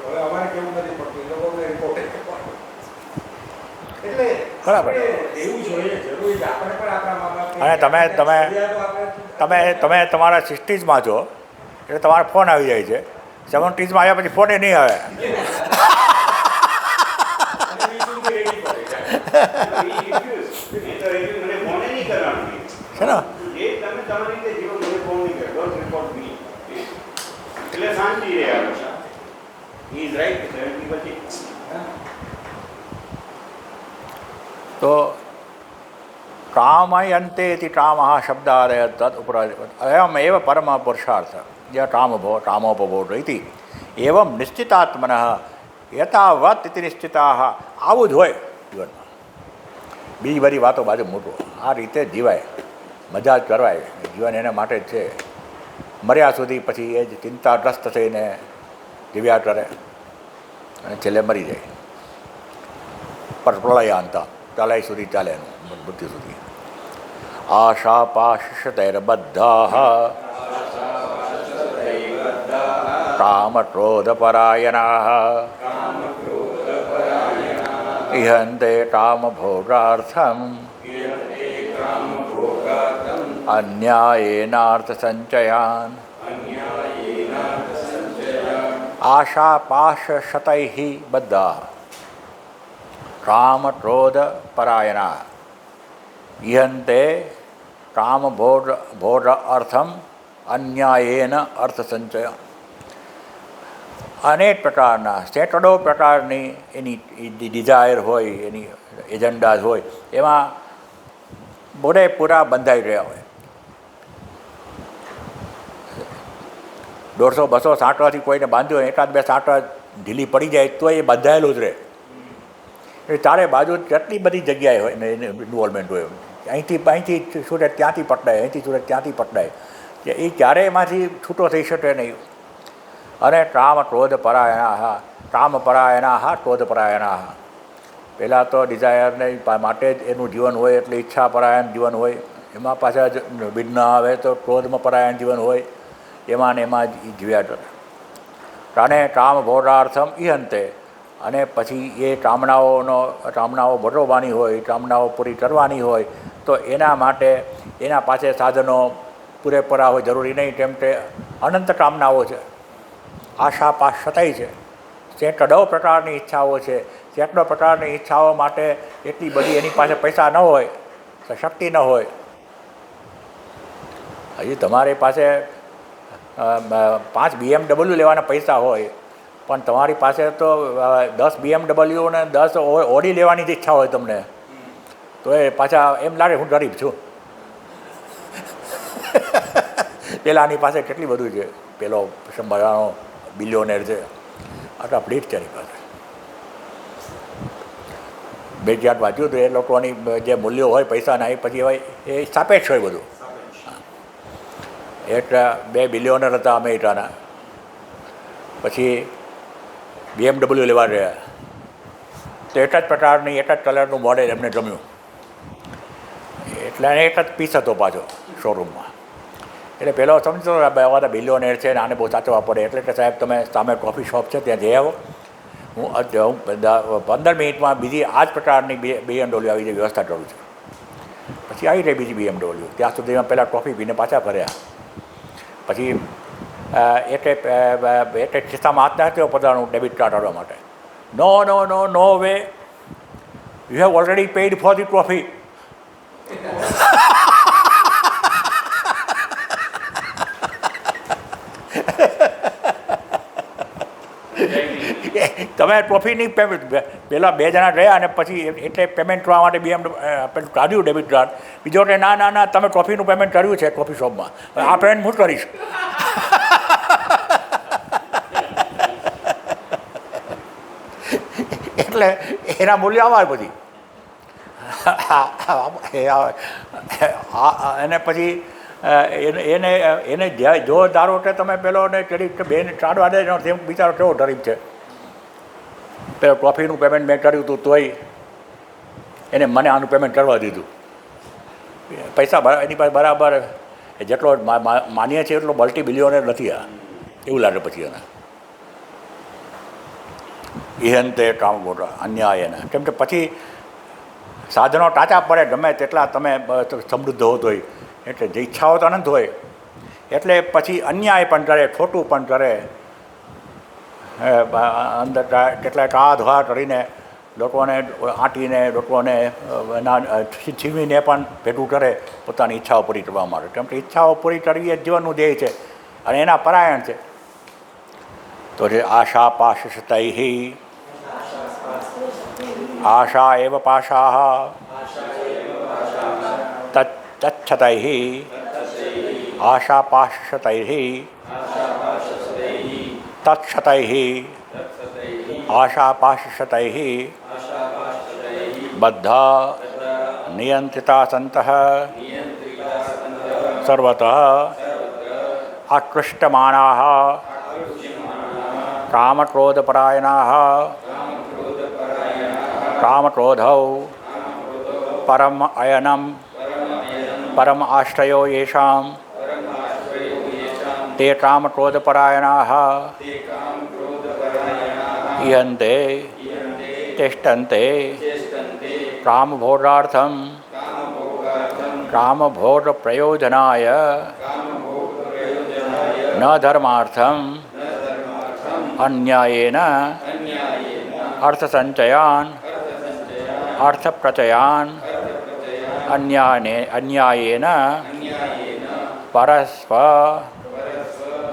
હવે અમારે કેવું નથી પડતું, એ લોકોને રિપોર્ટ એટલે બરાબર. એવું જોઈએ, જરૂરી છે. આપણે પણ આપણા મા બાપ અને તમે તમારા 60s છો એટલે તમારો ફોન આવી જાય છે. 70s આવ્યા પછી ફોને નહીં આવે. છે ને? તો કામયંતે ઇતિ કામઃ શબ્દાદય તદ ઉપર અયમ એવ પરમ પુરુષાર્થ ય કામોપભોગ ઇતિ એવમ નિશ્ચિતાત્મનઃ યથાવત ઇતિ નિશ્ચિતાઃ. આવું જ હોય જીવનમાં. બીજી બધી વાતો બાજુ મૂકો, આ રીતે જીવાય, મજા જ કરવાય. જીવન એના માટે જ છે. મર્યા સુધી પછી એ જ ચિંતાગ્રસ્ત થઈને જીવ્યા કરે અને છેલ્લે મરી જાય. પ્રલયાંત પ્રલય સુધી ચાલે એનું, મૃત્યુ સુધી. આશા પાશતૈર્બદ્ધાઃ કામ ક્રોધ પરાયણાઃ ઇહંતે કામ ભોગાર્થમ અન્યાયેનાર્થ સંચયાન. આશા પાશતૈઃ બદ્ધાઃ કામ ક્રોધ પરાયણા. ઇહંતે કામભોગ અર્થમ અન્યાયેન અર્થસંચય. અનેક પ્રકારના સેંકડો પ્રકારની એની ડિઝાયર હોય, એની એજન્ડાઝ હોય, એમાં પૂરેપૂરા બંધાઈ રહ્યા હોય. 100-200 સાંટવાથી કોઈને બાંધ્યો હોય, એકાદ બે સાંટવા ઢીલી પડી જાય તો એ બંધાયેલું જ રહે. એ ચારે બાજુ કેટલી બધી જગ્યાએ હોય ને એને ઇન્વોલ્વમેન્ટ હોય. અહીંથી સુરત ત્યાંથી પકડાય, અહીંથી સુરત ત્યાંથી પકડાય, કે એ ક્યારેય એમાંથી છૂટો થઈ શકે નહીં. અને કામ ક્રોધ પરાયણા ક્રોધ પરાયણા. પહેલાં તો ડિઝાયરને માટે જ એનું જીવન હોય, એટલે ઈચ્છા પરાયણ જીવન હોય. એમાં પાછા વિઘ્ન આવે તો ક્રોધમાં પરાયણ જીવન હોય. એમાં ને એમાં જ જીવ્યા કરે. અને કામ ભોગાર્થમ ઇહંતે. અને પછી એ કામનાઓ ભોગવવાની હોય, કામનાઓ પૂરી કરવાની હોય, તો એના માટે એના પાસે સાધનો પૂરેપૂરા હોય જરૂરી નહીં, કેમ કે અનંત કામનાઓ છે, આશા પાસ સતાય છે, સેંકડો પ્રકારની ઈચ્છાઓ છે. સેંકડો પ્રકારની ઈચ્છાઓ માટે એટલી બધી એની પાસે પૈસા ન હોય, શક્તિ ન હોય. હજી તમારી પાસે 5 BMW લેવાના પૈસા હોય, પણ તમારી પાસે તો 10 BMW અને 10 ઓડી લેવાની જ ઈચ્છા હોય તમને, તો એ પાછા એમ લાગે હું ગરીબ છું. પેલાની પાસે કેટલી બધું છે, પેલો સંભાળવાનો બિલિયોનેર છે, આટલા ફ્લીટ છે એની પાસે. બે જ્યાં વાંચ્યું તો એ લોકોની જે મૂલ્યો હોય પૈસાના, એ પછી હોય એ સાપેક્ષ હોય બધું. એટલે 2 બિલિયોનર હતા અમેરિકાના, પછી BMW લેવા રહ્યા, તો એક જ પ્રકારની એક જ કલરનું મોડેલ એમને ગમ્યું, એટલે એક જ પીસ હતો પાછો શોરૂમમાં. એટલે પહેલો સમજો બધા બિલિયોનેર છે ને આને બહુ સાચવવા પડે, એટલે કે સાહેબ તમે સામે કોફી શોપ છે ત્યાં જઈ આવો, હું 15 મિનિટમાં બીજી આ જ પ્રકારની BMW આવી જે વ્યવસ્થા કરું છું. પછી આવી રહી બીજી BMW. ત્યાં સુધીમાં પહેલાં કોફી પીને પાછા ફર્યા. પછી એટલે ખિસ્સામાં હાથ નાખ્યો પોતાનું ડેબિટ કાર્ડ કાઢવા માટે. No way, you have already paid for the coffee. તમે ટ્રોફીની પેમેન્ટ પહેલાં 2 જણા ગયા અને પછી એટલે પેમેન્ટ કરવા માટે પેલું કાઢ્યું ડેબિટ કાર્ડ. બીજો કે ના તમે ટ્રોફીનું પેમેન્ટ કર્યું છે કોફી શોપમાં, આ પેમેન્ટ હું કરીશ. એટલે એના મૂલ્ય આવે પછી. અને પછી એને જો ધારો કે તમે પેલો ને ક્રેડિટ બેન કાઢવા દે તેમ બિચારો કેવો ગરીબ છે. પેલો ટ્રોફીનું પેમેન્ટ મેં કર્યું હતું તોય એને મને આનું પેમેન્ટ કરવા દીધું. પૈસા એની પાસે બરાબર જેટલો માનીએ છીએ એટલો મલ્ટી બિલિયોનર નથી આ, એવું લાગે પછી એને. ઇહંતે કામ બોલા અન્યાયને. કેમ કે પછી સાધનો ટાચા પડે ગમે તેટલા તમે સમૃદ્ધ હો તોય, એટલે જે ઈચ્છાઓ તો અનંત હોય, એટલે પછી અન્યાય પણ કરે, ખોટું પણ કરે. અંદર કેટલાક આ ધોવા કરીને લોકોને આંટીને લોકોને છીનવીને પણ ભેગું કરે પોતાની ઈચ્છાઓ પૂરી કરવા માટે. કેમ કે ઈચ્છાઓ પૂરી કરવી એ જીવનનું ધ્યેય છે અને એના પરાયણ છે. તો જે આશા પાશતૈ આશા એવ પાશાહ તચ્છતૈ આશા પાશતૈ તત્ક્ષતૈ આશા પાશતૈ બદ્ધા નિયંત્રિતા સંતઃ સર્વતઃ આકૃષ્ટમાનાઃ કામક્રોધપરાયણાः કામક્રોધौ પરમ અયનમ પરમ આશ્રયો યેષાં તે કામક્રોધપરાયણાः ઇહંતે તિષ્ઠન્તે કામભોગાર્થમ કામભોગપ્રયોજનાય ન ધર્માર્થમ અન્યાયેન અર્થસંચયાન અર્થપ્રચયાન અન્યાયેન પરસ્પ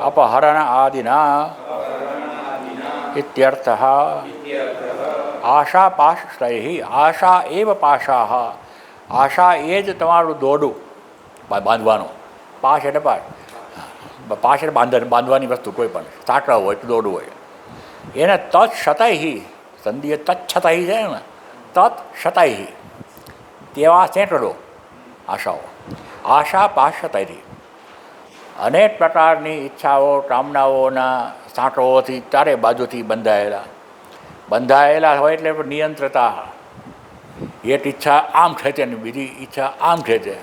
અપહરણ આદિના ઇત્યર્થઃ આશા પાશૈ આશા એવ પાશાહ આશા એ જ તમારું દોરડું બાંધવાનું પાશ એટલે પાશ એટલે બાંધવાની વસ્તુ કોઈ પણ સાંકળા હોય કે દોરડું હોય એને તત્ શતૈ સંધિએ તત્ છતૈ છે ને તત્ શતૈ તેવા સેંટડો આશાઓ આશા પાશતૈ અનેક પ્રકારની ઈચ્છાઓ કામનાઓના સાંકળોથી ચારે બાજુથી બંધાયેલા હોય એટલે નિયંત્રતા એક ઈચ્છા આમ ખેંચે ને બીજી ઈચ્છા આમ ખેંચે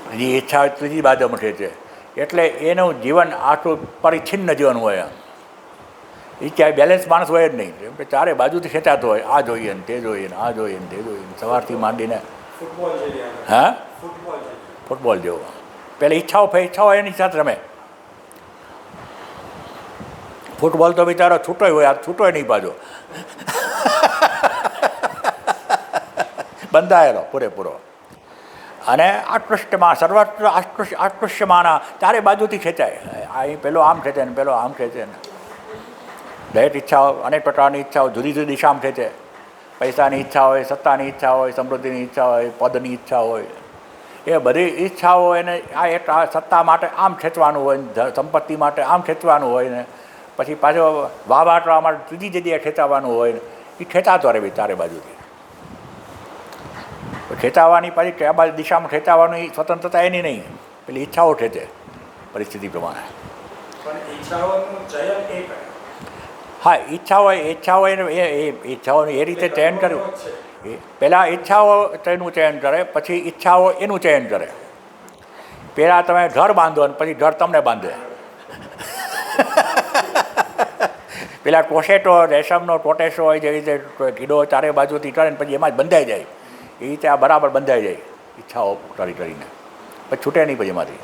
બીજી ઈચ્છા ત્રીજી બાજુમાં ખેંચે એટલે એનું જીવન આટલું પરિચ્છિન્ન જીવન હોય એ ક્યાંય બેલેન્સ માણસ હોય જ નહીં કેમ કે ચારે બાજુથી ખેંચાતો હોય આ જોઈએ ને તે જોઈએ ને આ જોઈએ ને તે જોઈએ ને સવારથી માંડીને હા ફૂટબોલ જેવો પહેલાં ઈચ્છાઓ એની સાથે રમે ફૂટબોલ તો બિચારો છૂટોય હોય આ છૂટોય નહીં પાછો બંધાયેલો પૂરેપૂરો અને આકૃષ્ટમાં સર્વત્ર આકૃષ્યમાના ચારે બાજુથી ખેંચાય અહીં પેલો આમ ખેંચે ને પેલો આમ ખેંચે ને દરેક ઈચ્છાઓ અનેક પ્રકારની ઈચ્છાઓ જુદી જુદી દિશામાં ખેંચે પૈસાની ઈચ્છા હોય સત્તાની ઈચ્છા હોય સમૃદ્ધિની ઈચ્છા હોય પદની ઈચ્છા હોય એ બધી ઈચ્છાઓ એને આ સત્તા માટે આમ ખેંચવાનું હોય સંપત્તિ માટે આમ ખેંચવાનું હોય ને પછી પાછો વાટવા માટે ત્રીજી જગ્યાએ ખેંચાવાનું હોય ને એ ખેંચાતો રહે ચારે બાજુથી ખેંચાવાની પાછી કયા બાજુ દિશામાં ખેંચાવાનું એ સ્વતંત્રતા એની નહીં પેલી ઈચ્છાઓ ખેંચે પરિસ્થિતિ પ્રમાણે હા ઈચ્છાઓનું એ રીતે ચયન કર્યું પહેલાં ઈચ્છાઓ તેનું ચયન કરે પછી ઈચ્છાઓ એનું ચયન કરે પહેલાં તમે ઘર બાંધો અને પછી ઘર તમને બાંધે પેલા ટોસેટો રેશમનો ટોટેસો હોય જે રીતે કીડો ચારે બાજુથી કરે ને પછી એમાં જ બંધાઈ જાય એ રીતે આ બરાબર બંધાઈ જાય ઈચ્છાઓ કરીને પછી છૂટે નહીં પછી એમાંથી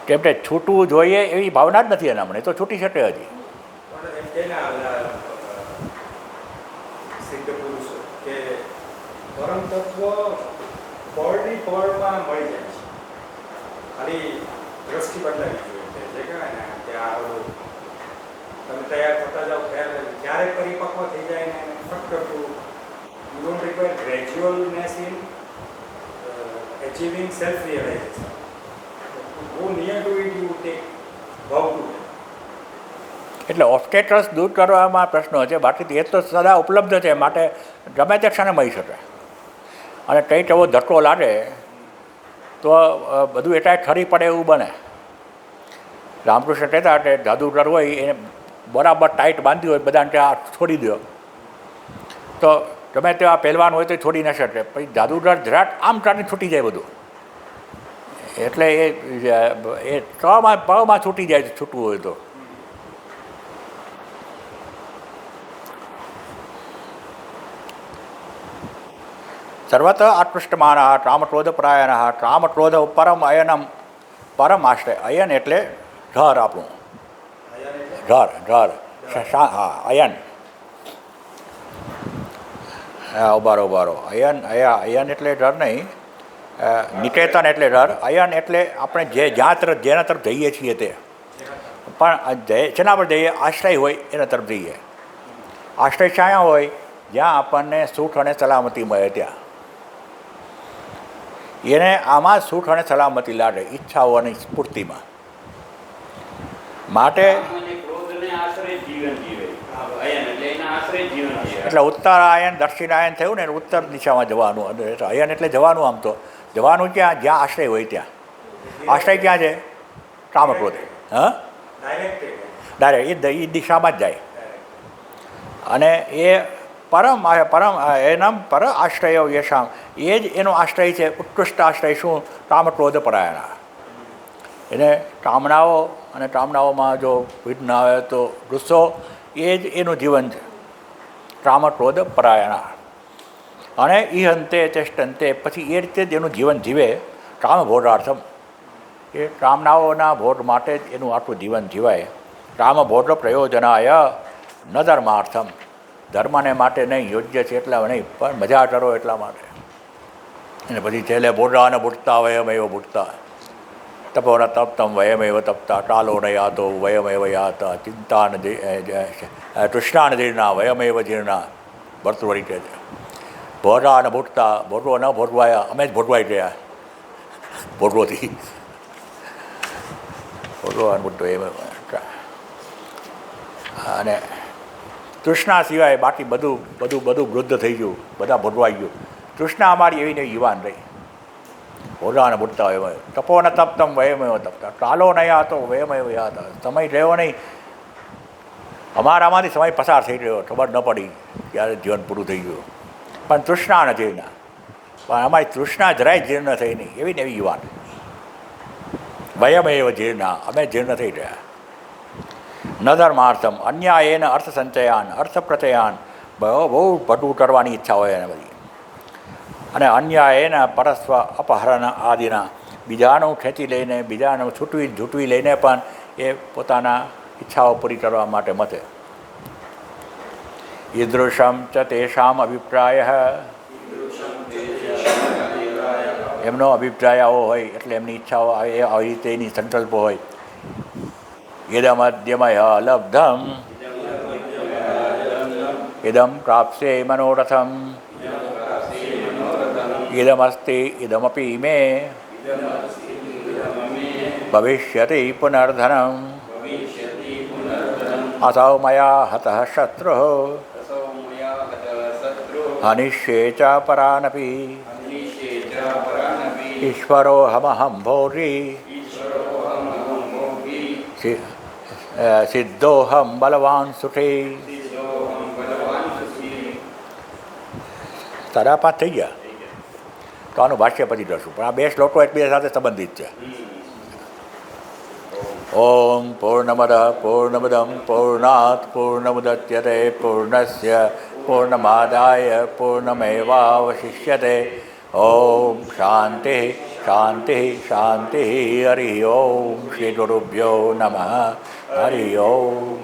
કેમ કે છૂટવું જોઈએ એવી ભાવના જ નથી એના મને તો છૂટી શકે હજી પરમ તત્વ પળની પળમાં મળી જાય છે ખાલી દ્રષ્ટિ બદલાવી જોઈએ જે કહેવાય ને કે આ બધું તમે તૈયાર થતા જાઓ ક્યારે પરિપક્વ થઈ જાય ને ફક્ત you don't require gradualness in achieving self realisation go near to it you take ભાવ ટુ એટલે ઓબ્સ્ટેકલ્સ દૂર કરવામાં પ્રશ્નો છે બાકી એ તો સદા ઉપલબ્ધ છે માટે ગમે તે ક્ષણે મળી શકે અને કંઈક એવો ધક્કો લાગે તો બધું એટલા ખરી પડે એવું બને રામકૃષ્ણ કહેતા કે જાદુગર હોય એને બરાબર ટાઈટ બાંધ્યું હોય બધાને ત્યાં છોડી દો તો ગમે તેવા પહેલવાન હોય તો છોડી ન શકે પછી જાદુગર જરાક આમ કાઢીને છૂટી જાય બધું એટલે એ પગમાં છૂટી જાય છૂટવું હોય તો સર્વત્ર આકૃષ્ટમાન કામક્રોધપરાયણ કામક્રોધ પરમ અયનમ પરમ આશ્રય અયન એટલે ઘર આપણું ઘર હા અયન ઉભારો અયન એટલે ઘર નહીં નિકેતન એટલે ઘર અયન એટલે આપણે જેના તરફ જઈએ છીએ તે પણ જેના પર જઈએ આશ્રય હોય એના તરફ જઈએ આશ્રય ક્યાં હોય જ્યાં આપણને સુખ અને સલામતી મળે ત્યાં એને આમાં સુખ અને સલામતી લાગે ઈચ્છાઓની સ્ફૂર્તિમાં માટે એટલે ઉત્તરાયણ દક્ષિણાયન થયું ને ઉત્તર દિશામાં જવાનું અયન એટલે જવાનું આમ તો જવાનું ક્યાં જ્યાં આશ્રય હોય ત્યાં આશ્રય ક્યાં છે કામક્રોધ હા ડાયરેક્ટ એ દિશામાં જ જાય અને એ પરમ એનામ પર આશ્રય યશામ એ જ એનો આશ્રય છે ઉત્કૃષ્ટ આશ્રય શું કામક્રોધ પરાયણા એને કામનાઓ અને કામનાઓમાં જો વિઘ્ન આવે તો ગુસ્સો એ જ એનું જીવન છે કામક્રોધ પરાયણા અને એ અંતે ચેષ્ટંતે પછી એ રીતે જ એનું જીવન જીવે કામ ભોગાર્થમ એ કામનાઓના ભોગ માટે જ એનું આખું જીવન જીવાય કામ ભોગ પ્રયોજનાય ન ધર્માર્થમ ધર્મને માટે નહીં, યોગ્ય છે એટલા નહીં, પણ મજા કરો એટલા માટે. અને પછી છેલ્લે બોડાને બુટતા વયમેવ બુટતા તપોના તપ્તમ વયમેવ તપતા ટાલો ન યાતો વયમેવ યાતા ચિંતાન તૃષ્ણાન જીર્ણા વયમેવ જીર્ણા. ભરતૃહરિ કહે છે ભોરાને બુટતા, ભોરવો ન ભોરવાયા, અમે જ ભોરવાઈ ગયા ભોરવોથી. ભોરવાને બુટતો એમ. અને તૃષ્ણા સિવાય બાકી બધું બધું બધું વૃદ્ધ થઈ ગયું, બધા ભોરવાઈ ગયું. તૃષ્ણા અમારી એવી ને યુવાન રહી. ભોરાને બુટતા વયમેવ તપોને તપ્તમ વયમેવ તપતા ટાલો નહીં હતો વયમેવ યાતા. સમય રહ્યો નહીં, અમારામાંથી સમય પસાર થઈ રહ્યો, ખબર ન પડી ત્યારે જીવન પૂરું થઈ ગયું. પણ તૃષ્ણા ન જીર્ણા, પણ અમારી તૃષ્ણા જરાય જીર્ણ થઈ નહીં, એવી ને એવી યુવાન. વયમેવ જીર્ણા, અમે જીર્ણ થઈ રહ્યા. ન ધર્માર્થમ અન્યાયેન અર્થ સંચયાન અર્થ પ્રચયાન, બહુ ભટું કરવાની ઈચ્છા હોય એને બધી. અને અન્યાયેન પરસ્વ અપહરણ આદિના, બીજાનું ખેંચી લઈને, બીજાનું છૂટવી લઈને પણ એ પોતાના ઈચ્છાઓ પૂરી કરવા માટે મતે. ઈદૃશમ ચ તેષામ અભિપ્રાય, એમનો અભિપ્રાય આવો હોય એટલે એમની ઈચ્છાઓ આવી રીતે એની સંકલ્પો હોય. ઇદમદ્યમય લબ્ધમ ઇદમ પ્રાપ્સ્યે મનોરથમ ઇદમસ્તિ ઇદમપી મે ભવિષ્યતિ પુનર્ધનમ असौ मया हतः शत्रुः हनिष्ये च परानपि ईश्वरोऽहमहं भोगी सिद्धोऽहं बलवान सुखी. તારા પાંચ થઈ ગયા તો આનું ભાષ્ય પછી દર્શું, પણ આ બે શ્લોકો એકબીજા સાથે સંબંધિત છે. ઓમ પૂર્ણમદ પૂર્ણમદમ પૂર્ણાત પૂર્ણમુદચ્યતે પૂર્ણસ્ય પૂર્ણમાદાય પૂર્ણમેવાવશિષ્યતે. ઓમ શાંતિ શાંતિ શાંતિ. હરિ ઓમ. શ્રી ગુરુભ્યો નમઃ. હરિ ઓમ.